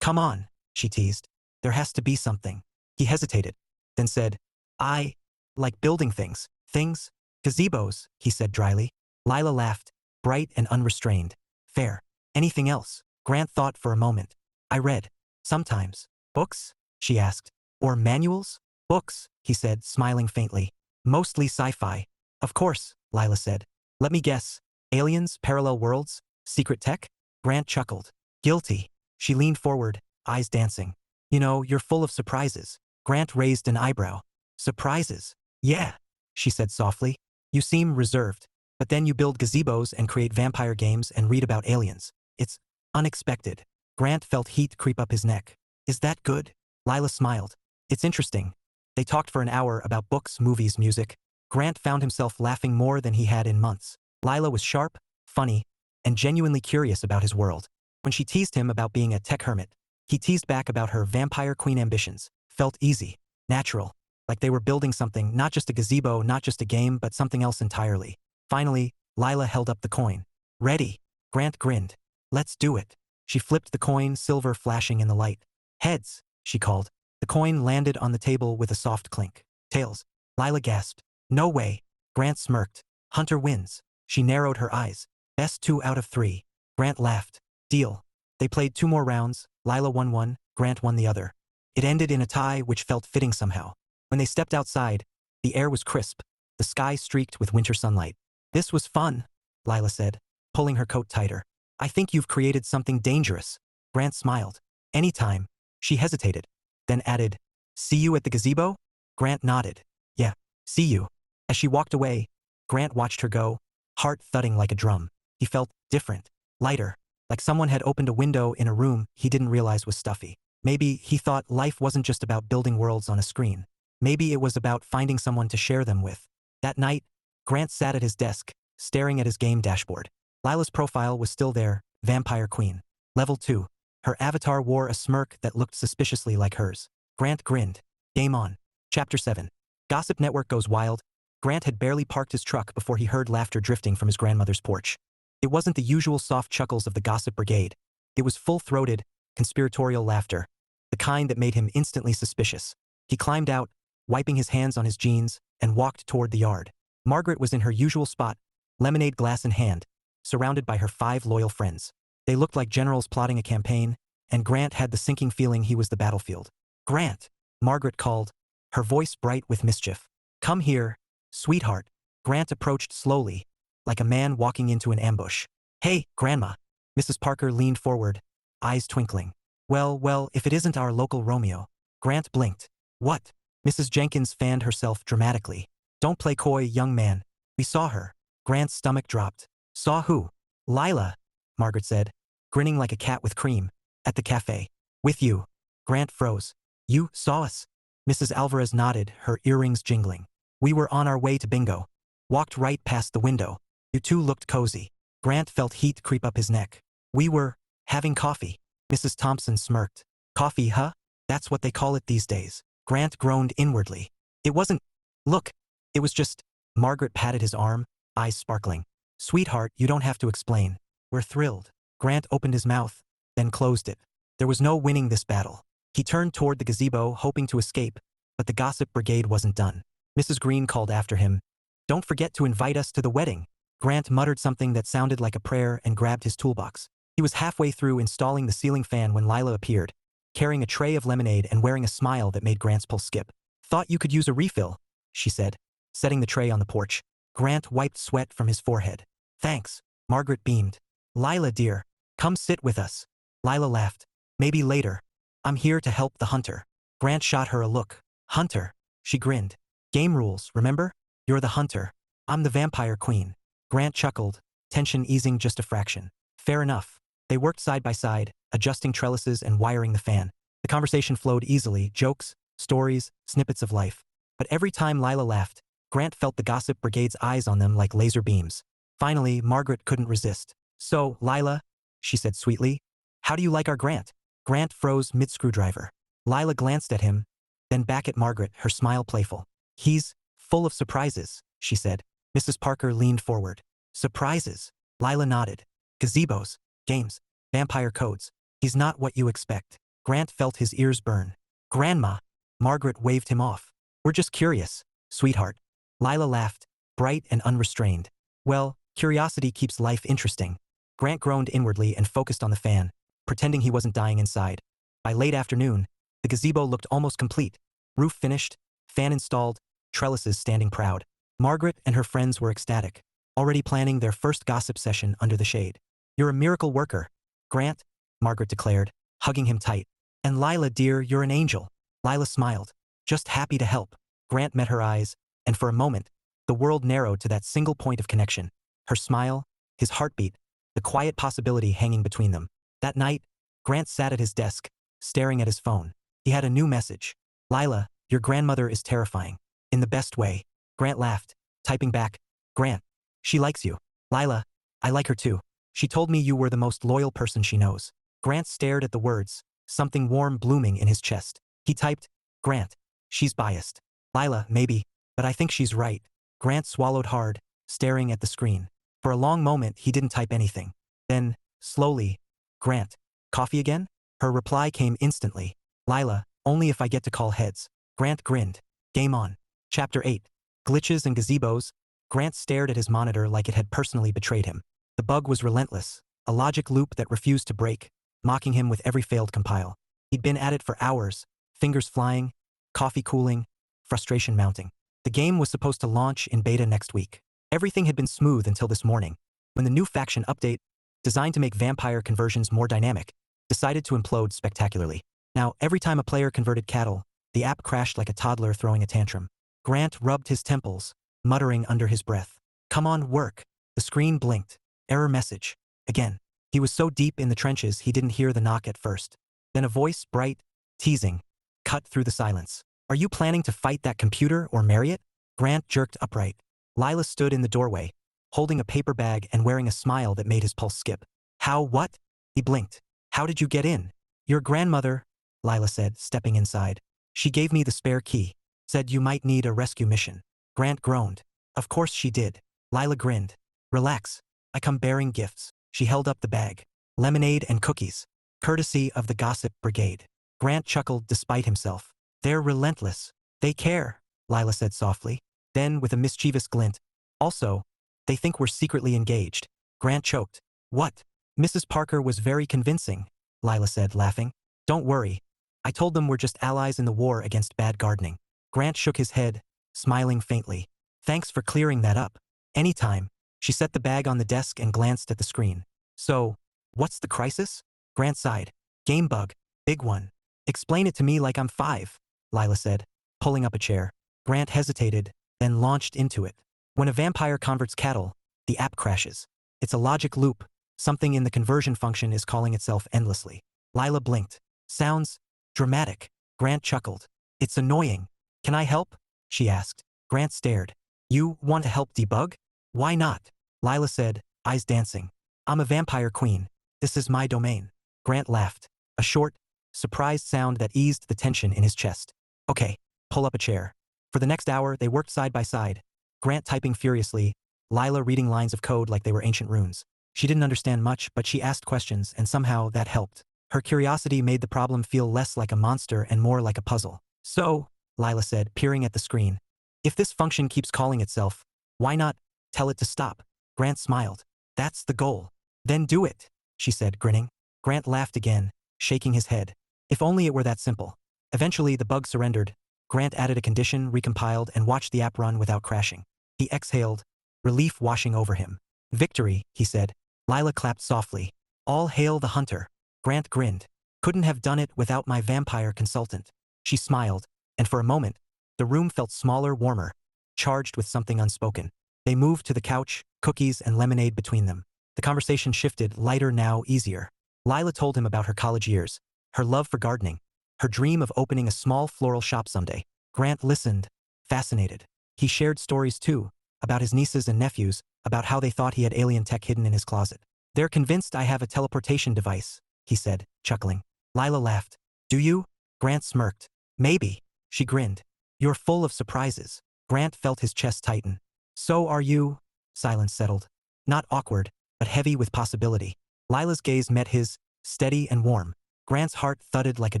Come on," she teased. "There has to be something." He hesitated, then said, "I like building things." "Things? Gazebos," he said dryly. Lila laughed, bright and unrestrained. "Fair. Anything else?" Grant thought for a moment. "I read. Sometimes. Books?" she asked. "Or manuals?" "Books," he said, smiling faintly. "Mostly sci-fi." "Of course," Lila said. "Let me guess. Aliens, parallel worlds, secret tech?" Grant chuckled. "Guilty." She leaned forward, eyes dancing. "You know, you're full of surprises." Grant raised an eyebrow. "Surprises?" "Yeah," she said softly. "You seem reserved. But then you build gazebos and create vampire games and read about aliens. It's unexpected." Grant felt heat creep up his neck. "Is that good?" Lila smiled. "It's interesting." They talked for an hour about books, movies, music. Grant found himself laughing more than he had in months. Lila was sharp, funny, and genuinely curious about his world. When she teased him about being a tech hermit, he teased back about her vampire queen ambitions. Felt easy, natural, like they were building something, not just a gazebo, not just a game, but something else entirely. Finally, Lila held up the coin. "Ready?" Grant grinned. "Let's do it." She flipped the coin, silver flashing in the light. "Heads," she called. The coin landed on the table with a soft clink. "Tails." Lila gasped. "No way." Grant smirked. "Hunter wins." She narrowed her eyes. "Best 2 out of 3. Grant laughed. "Deal." They played 2 more rounds. Lila won one, Grant won the other. It ended in a tie which felt fitting somehow. When they stepped outside, the air was crisp, the sky streaked with winter sunlight. "This was fun," Lila said, pulling her coat tighter. "I think you've created something dangerous." Grant smiled. "Anytime." She hesitated, then added, "See you at the gazebo?" Grant nodded. "Yeah, see you." As she walked away, Grant watched her go, heart thudding like a drum. He felt different, lighter, like someone had opened a window in a room he didn't realize was stuffy. Maybe he thought life wasn't just about building worlds on a screen. Maybe it was about finding someone to share them with. That night, Grant sat at his desk, staring at his game dashboard. Lila's profile was still there, Vampire Queen. Level 2. Her avatar wore a smirk that looked suspiciously like hers. Grant grinned. Game on. Chapter 7. Gossip Network goes wild. Grant had barely parked his truck before he heard laughter drifting from his grandmother's porch. It wasn't the usual soft chuckles of the Gossip Brigade. It was full-throated, conspiratorial laughter, the kind that made him instantly suspicious. He climbed out, wiping his hands on his jeans, and walked toward the yard. Margaret was in her usual spot, lemonade glass in hand, surrounded by her 5 loyal friends. They looked like generals plotting a campaign, and Grant had the sinking feeling he was the battlefield. "Grant," Margaret called, her voice bright with mischief. "Come here, sweetheart." Grant approached slowly, like a man walking into an ambush. "Hey, Grandma." Mrs. Parker leaned forward, eyes twinkling. Well, if it isn't our local Romeo." Grant blinked. "What?" Mrs. Jenkins fanned herself dramatically. "Don't play coy, young man. We saw her." Grant's stomach dropped. "Saw who?" "Lila," Margaret said, grinning like a cat with cream. "At the cafe. With you." Grant froze. "You saw us?" Mrs. Alvarez nodded, her earrings jingling. "We were on our way to bingo. Walked right past the window. You two looked cozy." Grant felt heat creep up his neck. "We were having coffee." Mrs. Thompson smirked. "Coffee, huh? That's what they call it these days." Grant groaned inwardly. "It wasn't. Look. It was just." Margaret patted his arm, eyes sparkling. "Sweetheart, you don't have to explain. We're thrilled." Grant opened his mouth, then closed it. There was no winning this battle. He turned toward the gazebo, hoping to escape, but the Gossip Brigade wasn't done. Mrs. Green called after him. "Don't forget to invite us to the wedding." Grant muttered something that sounded like a prayer and grabbed his toolbox. He was halfway through installing the ceiling fan when Lila appeared, carrying a tray of lemonade and wearing a smile that made Grant's pulse skip. "Thought you could use a refill," she said, setting the tray on the porch. Grant wiped sweat from his forehead. "Thanks." Margaret beamed. "Lila, dear, come sit with us." Lila laughed. "Maybe later. I'm here to help the hunter." Grant shot her a look. "Hunter?" She grinned. "Game rules, remember? You're the hunter. I'm the Vampire Queen." Grant chuckled, tension easing just a fraction. "Fair enough." They worked side by side, adjusting trellises and wiring the fan. The conversation flowed easily, jokes, stories, snippets of life. But every time Lila laughed, Grant felt the Gossip Brigade's eyes on them like laser beams. Finally, Margaret couldn't resist. "So, Lila," she said sweetly, "how do you like our Grant?" Grant froze mid-screwdriver. Lila glanced at him, then back at Margaret, her smile playful. "He's full of surprises," she said. Mrs. Parker leaned forward. "Surprises?" Lila nodded. "Gazebos, games, vampire codes. He's not what you expect." Grant felt his ears burn. "Grandma." Margaret waved him off. "We're just curious, sweetheart." Lila laughed, bright and unrestrained. "Well, curiosity keeps life interesting." Grant groaned inwardly and focused on the fan, pretending he wasn't dying inside. By late afternoon, the gazebo looked almost complete. Roof finished, fan installed, trellises standing proud. Margaret and her friends were ecstatic, already planning their first gossip session under the shade. "You're a miracle worker, Grant," Margaret declared, hugging him tight. "And Lila, dear, you're an angel." Lila smiled. "Just happy to help." Grant met her eyes, and for a moment, the world narrowed to that single point of connection. Her smile, his heartbeat, the quiet possibility hanging between them. That night, Grant sat at his desk, staring at his phone. He had a new message. "Lila, your grandmother is terrifying. In the best way." Grant laughed, typing back, "Grant, she likes you." "Lila, I like her too. She told me you were the most loyal person she knows." Grant stared at the words, something warm blooming in his chest. He typed, "Grant, she's biased. Lila, maybe, but I think she's right." Grant swallowed hard, staring at the screen. For a long moment, he didn't type anything. Then, slowly, "Grant, coffee again?" Her reply came instantly. "Lila, only if I get to call heads." Grant grinned. Game on. Chapter 8. Glitches and gazebos. Grant stared at his monitor like it had personally betrayed him. The bug was relentless, a logic loop that refused to break, mocking him with every failed compile. He'd been at it for hours, fingers flying, coffee cooling, frustration mounting. The game was supposed to launch in beta next week. Everything had been smooth until this morning, when the new faction update, designed to make vampire conversions more dynamic, decided to implode spectacularly. Now, every time a player converted cattle, the app crashed like a toddler throwing a tantrum. Grant rubbed his temples, muttering under his breath. "Come on, work." The screen blinked. Error message. Again. He was so deep in the trenches he didn't hear the knock at first. Then a voice, bright, teasing, cut through the silence. "Are you planning to fight that computer or marry it?" Grant jerked upright. Lila stood in the doorway, holding a paper bag and wearing a smile that made his pulse skip. "How what?" He blinked. "How did you get in?" "Your grandmother," Lila said, stepping inside. "She gave me the spare key. Said you might need a rescue mission." Grant groaned. "Of course she did." Lila grinned. "Relax. I come bearing gifts." She held up the bag. "Lemonade and cookies. Courtesy of the Gossip Brigade." Grant chuckled despite himself. "They're relentless. They care," Lila said softly. Then, with a mischievous glint, "Also, they think we're secretly engaged." Grant choked. "What?" "Mrs. Parker was very convincing," Lila said, laughing. "Don't worry. I told them we're just allies in the war against bad gardening." Grant shook his head, smiling faintly. "Thanks for clearing that up." "Anytime." She set the bag on the desk and glanced at the screen. "So, what's the crisis?" Grant sighed. "Game bug. Big one." "Explain it to me like I'm 5, Lila said, pulling up a chair. Grant hesitated, then launched into it. When a vampire converts cattle, the app crashes. It's a logic loop. Something in the conversion function is calling itself endlessly. Lila blinked. "Sounds dramatic." Grant chuckled. "It's annoying." "Can I help?" she asked. Grant stared. "You want to help debug?" "Why not?" Lila said, eyes dancing. "I'm a vampire queen. This is my domain." Grant laughed. A short, surprised sound that eased the tension in his chest. "Okay, pull up a chair." For the next hour, they worked side by side, Grant typing furiously, Lila reading lines of code like they were ancient runes. She didn't understand much, but she asked questions, and somehow that helped. Her curiosity made the problem feel less like a monster and more like a puzzle. "So," Lila said, peering at the screen, "if this function keeps calling itself, why not tell it to stop?" Grant smiled. "That's the goal." "Then do it," she said, grinning. Grant laughed again, shaking his head. If only it were that simple. Eventually, the bug surrendered. Grant added a condition, recompiled, and watched the app run without crashing. He exhaled, relief washing over him. "Victory," he said. Lila clapped softly. "All hail the hunter." Grant grinned. "Couldn't have done it without my vampire consultant." She smiled, and for a moment, the room felt smaller, warmer, charged with something unspoken. They moved to the couch, cookies and lemonade between them. The conversation shifted, lighter now, easier. Lila told him about her college years, her love for gardening, her dream of opening a small floral shop someday. Grant listened, fascinated. He shared stories too, about his nieces and nephews, about how they thought he had alien tech hidden in his closet. "They're convinced I have a teleportation device," he said, chuckling. Lila laughed. "Do you?" Grant smirked. "Maybe." She grinned. "You're full of surprises." Grant felt his chest tighten. "So are you." Silence settled. Not awkward, but heavy with possibility. Lila's gaze met his, steady and warm. Grant's heart thudded like a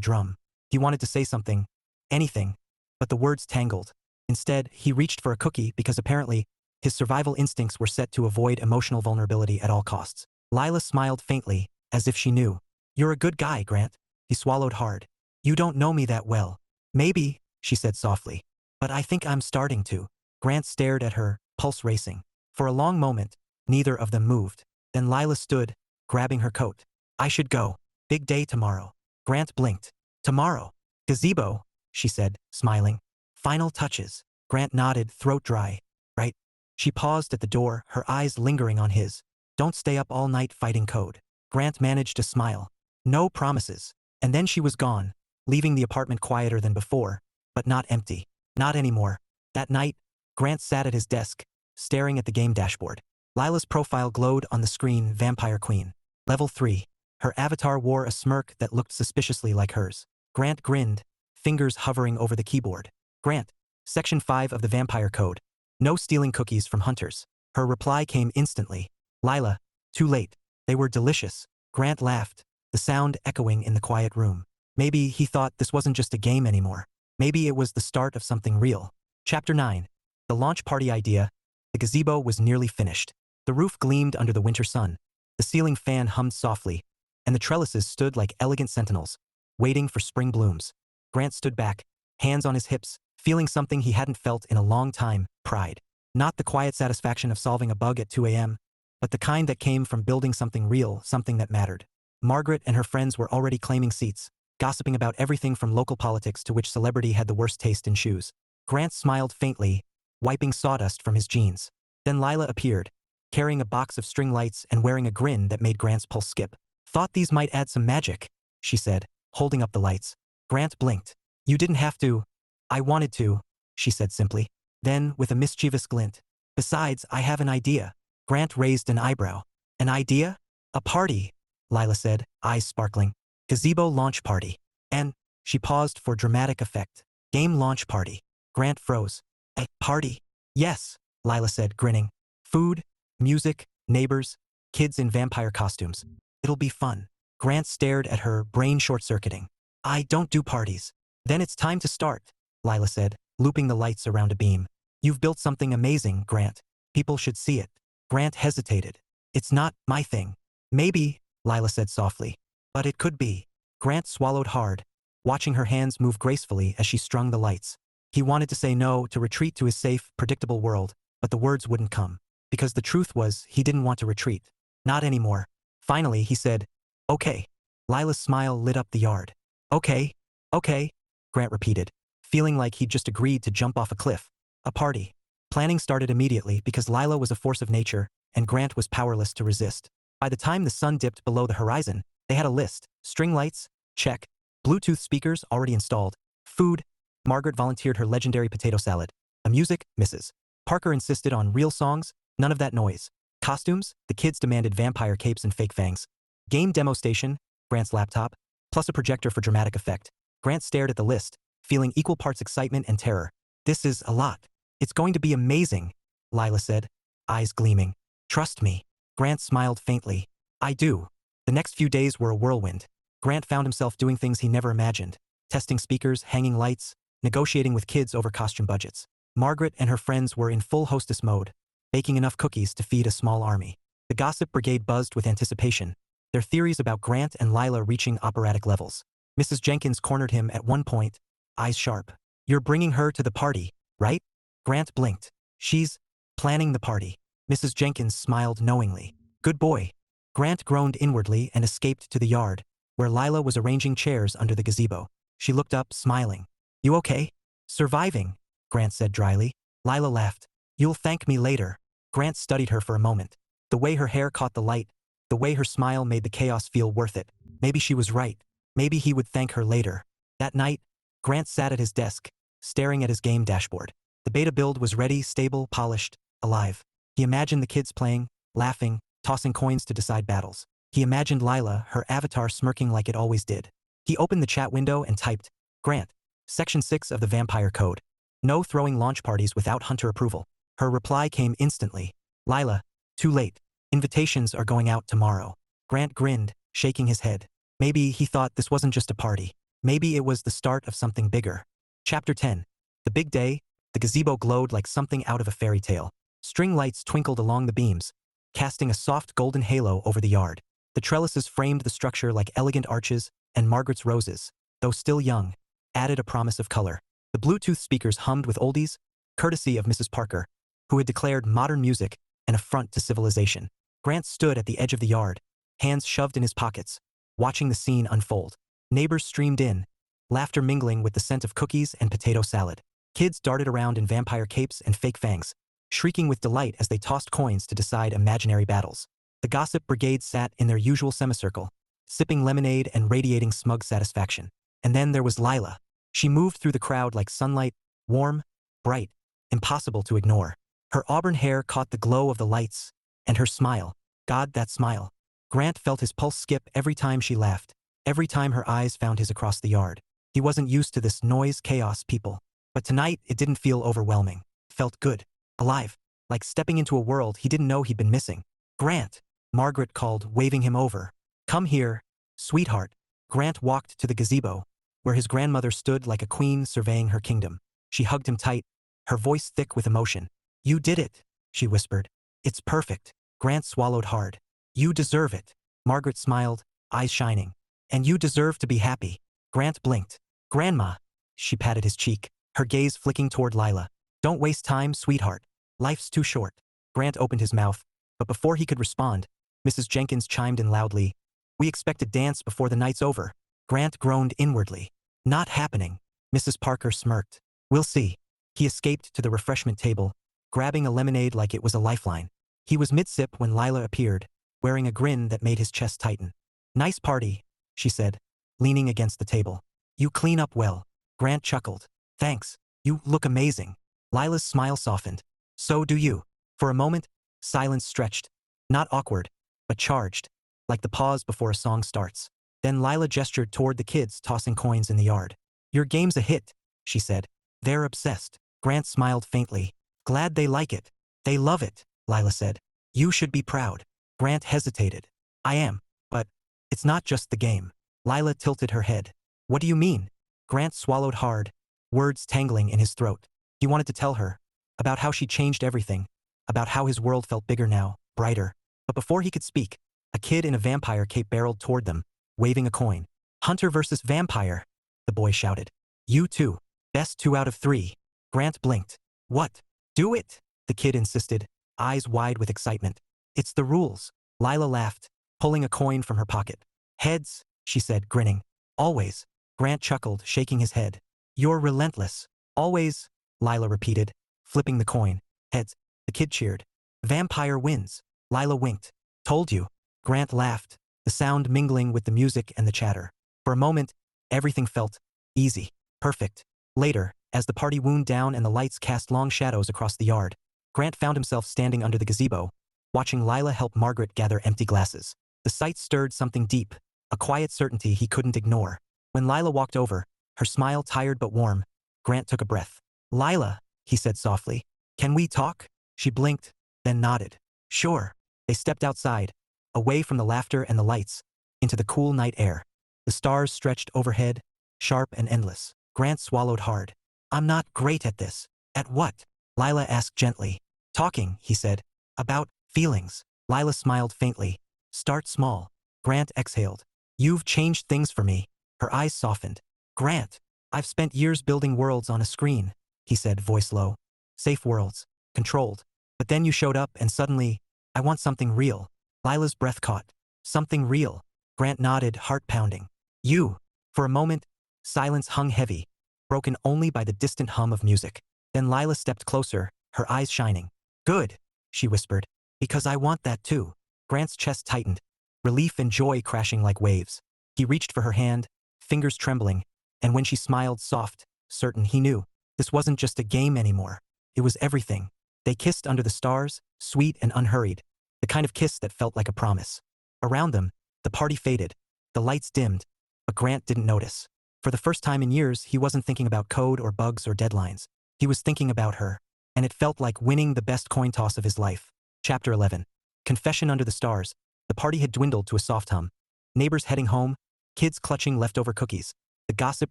drum. He wanted to say something, anything, but the words tangled. Instead, he reached for a cookie because apparently, his survival instincts were set to avoid emotional vulnerability at all costs. Lila smiled faintly, as if she knew. "You're a good guy, Grant." He swallowed hard. "You don't know me that well." "Maybe," she said softly. "But I think I'm starting to." Grant stared at her, pulse racing. For a long moment, neither of them moved. Then Lila stood, grabbing her coat. "I should go. Big day tomorrow." Grant blinked. "Tomorrow? Gazebo," she said, smiling. "Final touches." Grant nodded, throat dry. "Right." She paused at the door, her eyes lingering on his. "Don't stay up all night fighting code." Grant managed to smile. "No promises." And then she was gone, leaving the apartment quieter than before, but not empty. Not anymore. That night, Grant sat at his desk, staring at the game dashboard. Lila's profile glowed on the screen, Vampire Queen. Level 3. Her avatar wore a smirk that looked suspiciously like hers. Grant grinned, fingers hovering over the keyboard. "Grant, Section 5 of the Vampire Code. No stealing cookies from hunters." Her reply came instantly. "Lila, too late." They were delicious. Grant laughed, the sound echoing in the quiet room. Maybe he thought this wasn't just a game anymore. Maybe it was the start of something real. Chapter 9. The launch party idea. The gazebo was nearly finished. The roof gleamed under the winter sun. The ceiling fan hummed softly, and the trellises stood like elegant sentinels, waiting for spring blooms. Grant stood back, hands on his hips, feeling something he hadn't felt in a long time, pride. Not the quiet satisfaction of solving a bug at 2 a.m., but the kind that came from building something real, something that mattered. Margaret and her friends were already claiming seats, gossiping about everything from local politics to which celebrity had the worst taste in shoes. Grant smiled faintly, wiping sawdust from his jeans. Then Lila appeared, carrying a box of string lights and wearing a grin that made Grant's pulse skip. "Thought these might add some magic," she said, holding up the lights. Grant blinked. "You didn't have to." "I wanted to," she said simply. Then, with a mischievous glint, "Besides, I have an idea." Grant raised an eyebrow. "An idea?" "A party," Lila said, eyes sparkling. "Gazebo launch party." And, she paused for dramatic effect. "Game launch party." Grant froze. "A party?" "Yes," Lila said, grinning. "Food, music, neighbors, kids in vampire costumes. It'll be fun." Grant stared at her, brain short-circuiting. "I don't do parties." "Then it's time to start," Lila said, looping the lights around a beam. "You've built something amazing, Grant. People should see it." Grant hesitated. "It's not my thing." "Maybe," Lila said softly. "But it could be." Grant swallowed hard, watching her hands move gracefully as she strung the lights. He wanted to say no, to retreat to his safe, predictable world, but the words wouldn't come. Because the truth was, he didn't want to retreat. Not anymore. Finally, he said, "Okay." Lila's smile lit up the yard. "Okay, okay," Grant repeated, feeling like he'd just agreed to jump off a cliff. A party. Planning started immediately because Lila was a force of nature, and Grant was powerless to resist. By the time the sun dipped below the horizon, they had a list. String lights? Check. Bluetooth speakers already installed. Food? Margaret volunteered her legendary potato salad. A music? Mrs. Parker insisted on real songs, none of that noise. Costumes? The kids demanded vampire capes and fake fangs. Game demo station? Grant's laptop, plus a projector for dramatic effect. Grant stared at the list, feeling equal parts excitement and terror. "This is a lot. It's going to be amazing," Lila said, eyes gleaming. "Trust me." Grant smiled faintly. "I do." The next few days were a whirlwind. Grant found himself doing things he never imagined. Testing speakers, hanging lights, negotiating with kids over costume budgets. Margaret and her friends were in full hostess mode, baking enough cookies to feed a small army. The gossip brigade buzzed with anticipation, their theories about Grant and Lila reaching operatic levels. Mrs. Jenkins cornered him at one point, eyes sharp. "You're bringing her to the party, right?" Grant blinked. "She's planning the party." Mrs. Jenkins smiled knowingly. "Good boy." Grant groaned inwardly and escaped to the yard, where Lila was arranging chairs under the gazebo. She looked up, smiling. "You okay?" "Surviving," Grant said dryly. Lila laughed. "You'll thank me later." Grant studied her for a moment. The way her hair caught the light, the way her smile made the chaos feel worth it. Maybe she was right. Maybe he would thank her later. That night, Grant sat at his desk, staring at his game dashboard. The beta build was ready, stable, polished, alive. He imagined the kids playing, laughing, tossing coins to decide battles. He imagined Lila, her avatar smirking like it always did. He opened the chat window and typed, "Grant, Section 6 of the Vampire Code. No throwing launch parties without hunter approval." Her reply came instantly. "Lila, too late. Invitations are going out tomorrow." Grant grinned, shaking his head. Maybe he thought this wasn't just a party. Maybe it was the start of something bigger. Chapter 10. The big day. The gazebo glowed like something out of a fairy tale. String lights twinkled along the beams, casting a soft golden halo over the yard. The trellises framed the structure like elegant arches, and Margaret's roses, though still young, added a promise of color. The Bluetooth speakers hummed with oldies, courtesy of Mrs. Parker, who had declared modern music an affront to civilization. Grant stood at the edge of the yard, hands shoved in his pockets, watching the scene unfold. Neighbors streamed in, laughter mingling with the scent of cookies and potato salad. Kids darted around in vampire capes and fake fangs, shrieking with delight as they tossed coins to decide imaginary battles. The gossip brigade sat in their usual semicircle, sipping lemonade and radiating smug satisfaction. And then there was Lila. She moved through the crowd like sunlight, warm, bright, impossible to ignore. Her auburn hair caught the glow of the lights, and her smile. God, that smile. Grant felt his pulse skip every time she laughed, every time her eyes found his across the yard. He wasn't used to this noise, chaos, people. But tonight, it didn't feel overwhelming. It felt good. Alive. Like stepping into a world he didn't know he'd been missing. "Grant," Margaret called, waving him over. "Come here, sweetheart." Grant walked to the gazebo, where his grandmother stood like a queen surveying her kingdom. She hugged him tight, her voice thick with emotion. "You did it," she whispered. "It's perfect." Grant swallowed hard. "You deserve it." Margaret smiled, eyes shining. "And you deserve to be happy." Grant blinked. "Grandma." She patted his cheek, her gaze flicking toward Lila. Don't waste time, sweetheart. Life's too short. Grant opened his mouth, but before he could respond, Mrs. Jenkins chimed in loudly. We expect to dance before the night's over. Grant groaned inwardly. Not happening. Mrs. Parker smirked. We'll see. He escaped to the refreshment table, grabbing a lemonade like it was a lifeline. He was mid-sip when Lila appeared, wearing a grin that made his chest tighten. Nice party, she said, leaning against the table. You clean up well. Grant chuckled. Thanks. You look amazing. Lila's smile softened. So do you. For a moment, silence stretched. Not awkward, but charged, like the pause before a song starts. Then Lila gestured toward the kids tossing coins in the yard. Your game's a hit, she said. They're obsessed. Grant smiled faintly. Glad they like it. They love it, Lila said. You should be proud. Grant hesitated. I am, but it's not just the game. Lila tilted her head. What do you mean? Grant swallowed hard, words tangling in his throat. He wanted to tell her about how she changed everything, about how his world felt bigger now, brighter. But before he could speak, a kid in a vampire cape barreled toward them, waving a coin. Hunter versus vampire, the boy shouted. You too. Best 2 out of 3. Grant blinked. What? Do it, the kid insisted, eyes wide with excitement. It's the rules. Lila laughed, pulling a coin from her pocket. Heads, she said, grinning. Always. Grant chuckled, shaking his head. You're relentless. Always, Lila repeated, flipping the coin. Heads. The kid cheered. Vampire wins. Lila winked. Told you. Grant laughed, the sound mingling with the music and the chatter. For a moment, everything felt easy, perfect. Later, as the party wound down and the lights cast long shadows across the yard, Grant found himself standing under the gazebo, watching Lila help Margaret gather empty glasses. The sight stirred something deep, a quiet certainty he couldn't ignore. When Lila walked over, her smile tired but warm, Grant took a breath. Lila, he said softly, can we talk? She blinked, then nodded. Sure. They stepped outside, away from the laughter and the lights, into the cool night air. The stars stretched overhead, sharp and endless. Grant swallowed hard. I'm not great at this. At what? Lila asked gently. Talking, he said. About feelings. Lila smiled faintly. Start small. Grant exhaled. You've changed things for me. Her eyes softened. Grant, I've spent years building worlds on a screen, he said, voice low. Safe worlds. Controlled. But then you showed up and suddenly, I want something real. Lila's breath caught. Something real. Grant nodded, heart pounding. You. For a moment, silence hung heavy, broken only by the distant hum of music. Then Lila stepped closer, her eyes shining. Good, she whispered. Because I want that too. Grant's chest tightened, relief and joy crashing like waves. He reached for her hand, fingers trembling, and when she smiled soft, certain, he knew. This wasn't just a game anymore. It was everything. They kissed under the stars, sweet and unhurried, the kind of kiss that felt like a promise. Around them, the party faded, the lights dimmed, but Grant didn't notice. For the first time in years, he wasn't thinking about code or bugs or deadlines. He was thinking about her, and it felt like winning the best coin toss of his life. Chapter 11. Confession under the stars. The party had dwindled to a soft hum. Neighbors heading home, kids clutching leftover cookies, the gossip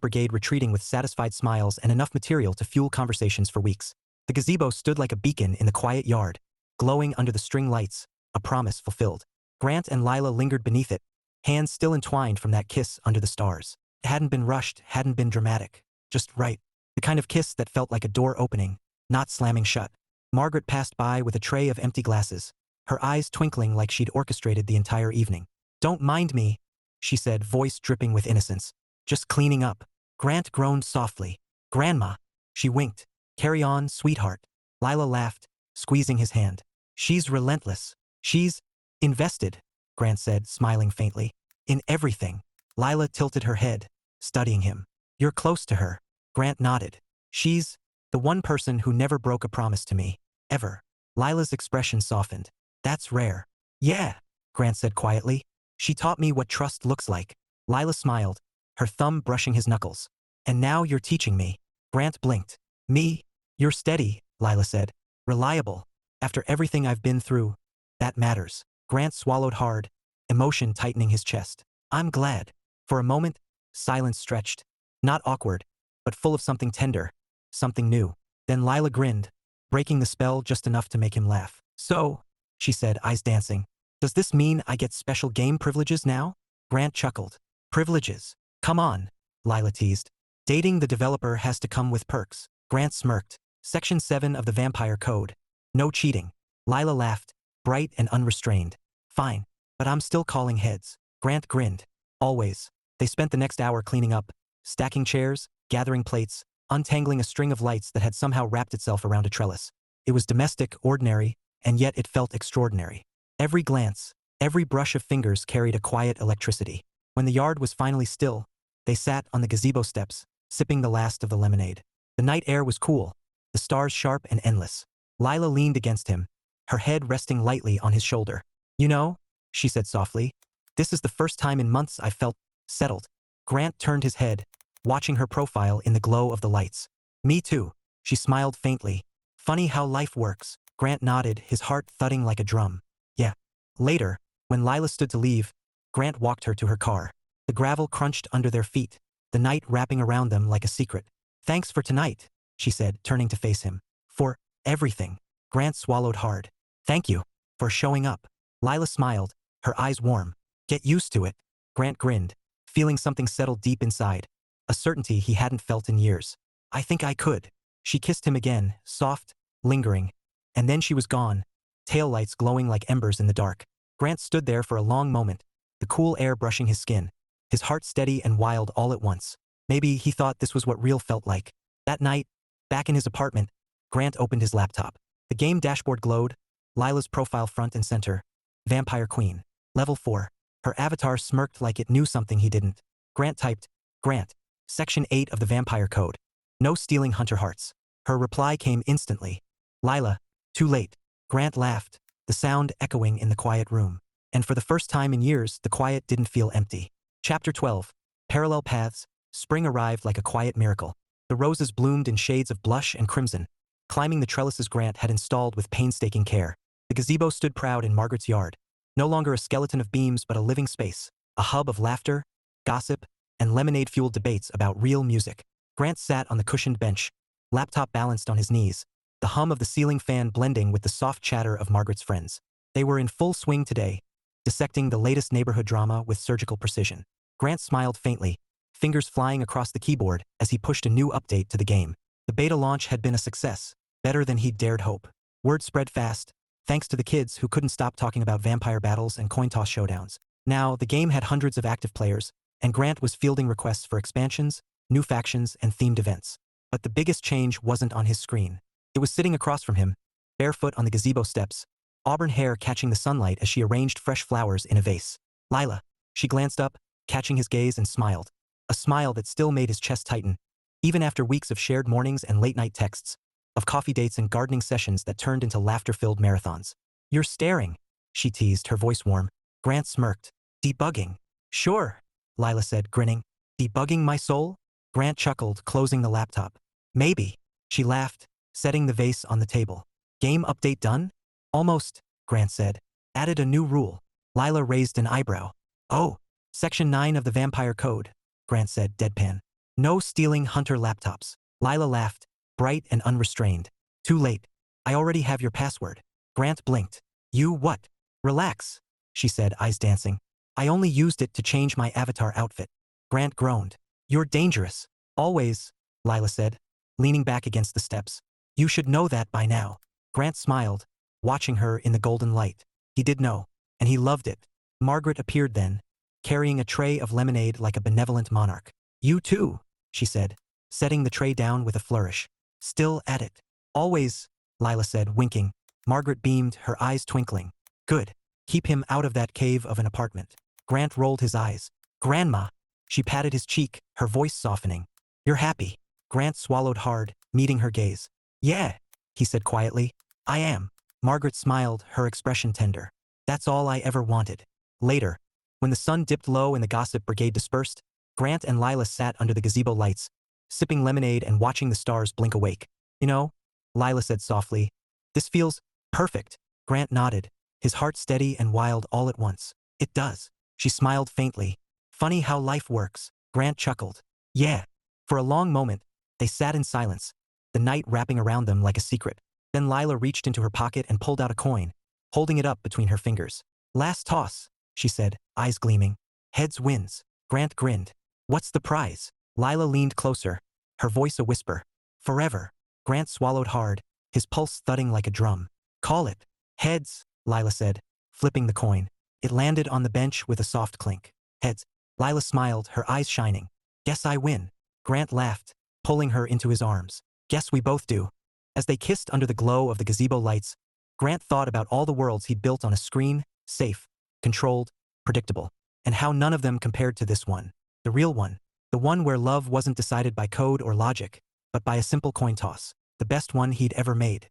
brigade retreating with satisfied smiles and enough material to fuel conversations for weeks. The gazebo stood like a beacon in the quiet yard, glowing under the string lights, a promise fulfilled. Grant and Lila lingered beneath it, hands still entwined from that kiss under the stars. It hadn't been rushed, hadn't been dramatic, just right. The kind of kiss that felt like a door opening, not slamming shut. Margaret passed by with a tray of empty glasses, her eyes twinkling like she'd orchestrated the entire evening. Don't mind me, she said, voice dripping with innocence. Just cleaning up. Grant groaned softly. Grandma. She winked. Carry on, sweetheart. Lila laughed, squeezing his hand. She's relentless. She's invested, Grant said, smiling faintly. In everything. Lila tilted her head, studying him. You're close to her. Grant nodded. She's the one person who never broke a promise to me. Ever. Lila's expression softened. That's rare. Yeah, Grant said quietly. She taught me what trust looks like. Lila smiled, her thumb brushing his knuckles. And now you're teaching me. Grant blinked. Me? You're steady, Lila said. Reliable. After everything I've been through, that matters. Grant swallowed hard, emotion tightening his chest. I'm glad. For a moment, silence stretched. Not awkward, but full of something tender, something new. Then Lila grinned, breaking the spell just enough to make him laugh. So, she said, eyes dancing, does this mean I get special game privileges now? Grant chuckled. Privileges? Come on, Lila teased. Dating the developer has to come with perks. Grant smirked. Section 7 of the Vampire Code. No cheating. Lila laughed, bright and unrestrained. Fine, but I'm still calling heads. Grant grinned. Always. They spent the next hour cleaning up, stacking chairs, gathering plates, untangling a string of lights that had somehow wrapped itself around a trellis. It was domestic, ordinary, and yet it felt extraordinary. Every glance, every brush of fingers carried a quiet electricity. When the yard was finally still, they sat on the gazebo steps, sipping the last of the lemonade. The night air was cool, the stars sharp and endless. Lila leaned against him, her head resting lightly on his shoulder. You know, she said softly, this is the first time in months I felt settled. Grant turned his head, watching her profile in the glow of the lights. Me too, she smiled faintly. Funny how life works. Grant nodded, his heart thudding like a drum. Yeah. Later, when Lila stood to leave, Grant walked her to her car. The gravel crunched under their feet, the night wrapping around them like a secret. Thanks for tonight, she said, turning to face him. For everything. Grant swallowed hard. Thank you for showing up. Lila smiled, her eyes warm. Get used to it. Grant grinned, feeling something settle deep inside, a certainty he hadn't felt in years. I think I could. She kissed him again, soft, lingering, and then she was gone, taillights glowing like embers in the dark. Grant stood there for a long moment, the cool air brushing his skin, his heart steady and wild all at once. Maybe he thought this was what real felt like. That night, back in his apartment, Grant opened his laptop. The game dashboard glowed, Lila's profile front and center. Vampire Queen. Level 4. Her avatar smirked like it knew something he didn't. Grant typed, Grant, Section 8 of the Vampire Code. No stealing hunter hearts. Her reply came instantly. Lila, too late. Grant laughed, the sound echoing in the quiet room. And for the first time in years, the quiet didn't feel empty. Chapter 12. Parallel Paths. Spring arrived like a quiet miracle. The roses bloomed in shades of blush and crimson, climbing the trellises Grant had installed with painstaking care. The gazebo stood proud in Margaret's yard, no longer a skeleton of beams but a living space, a hub of laughter, gossip, and lemonade-fueled debates about real music. Grant sat on the cushioned bench, laptop balanced on his knees, the hum of the ceiling fan blending with the soft chatter of Margaret's friends. They were in full swing today, dissecting the latest neighborhood drama with surgical precision. Grant smiled faintly, fingers flying across the keyboard as he pushed a new update to the game. The beta launch had been a success, better than he'd dared hope. Word spread fast, thanks to the kids who couldn't stop talking about vampire battles and coin toss showdowns. Now, the game had hundreds of active players, and Grant was fielding requests for expansions, new factions, and themed events. But the biggest change wasn't on his screen. It was sitting across from him, barefoot on the gazebo steps, auburn hair catching the sunlight as she arranged fresh flowers in a vase. Lila. She glanced up, catching his gaze, and smiled. A smile that still made his chest tighten, even after weeks of shared mornings and late-night texts, of coffee dates and gardening sessions that turned into laughter-filled marathons. You're staring, she teased, her voice warm. Grant smirked. Debugging. Sure, Lila said, grinning. Debugging my soul? Grant chuckled, closing the laptop. Maybe, she laughed, setting the vase on the table. Game update done? Almost, Grant said. Added a new rule. Lila raised an eyebrow. Oh, Section 9 of the Vampire Code, Grant said, deadpan. No stealing hunter laptops. Lila laughed, bright and unrestrained. Too late. I already have your password. Grant blinked. You what? Relax, she said, eyes dancing. I only used it to change my avatar outfit. Grant groaned. You're dangerous. Always, Lila said, leaning back against the steps. You should know that by now. Grant smiled, watching her in the golden light. He did know, and he loved it. Margaret appeared then, carrying a tray of lemonade like a benevolent monarch. You too, she said, setting the tray down with a flourish. Still at it. Always, Lila said, winking. Margaret beamed, her eyes twinkling. Good. Keep him out of that cave of an apartment. Grant rolled his eyes. Grandma. She patted his cheek, her voice softening. You're happy. Grant swallowed hard, meeting her gaze. Yeah, he said quietly. I am. Margaret smiled, her expression tender. That's all I ever wanted. Later, when the sun dipped low and the gossip brigade dispersed, Grant and Lila sat under the gazebo lights, sipping lemonade and watching the stars blink awake. You know, Lila said softly, this feels perfect. Grant nodded, his heart steady and wild all at once. It does. She smiled faintly. Funny how life works. Grant chuckled. Yeah. For a long moment, they sat in silence, the night wrapping around them like a secret. Then Lila reached into her pocket and pulled out a coin, holding it up between her fingers. Last toss, she said, eyes gleaming. Heads wins. Grant grinned. What's the prize? Lila leaned closer, her voice a whisper. Forever. Grant swallowed hard, his pulse thudding like a drum. Call it. Heads, Lila said, flipping the coin. It landed on the bench with a soft clink. Heads. Lila smiled, her eyes shining. Guess I win. Grant laughed, pulling her into his arms. Guess we both do. As they kissed under the glow of the gazebo lights, Grant thought about all the worlds he'd built on a screen, safe, controlled, predictable, and how none of them compared to this one. The real one. The one where love wasn't decided by code or logic, but by a simple coin toss. The best one he'd ever made.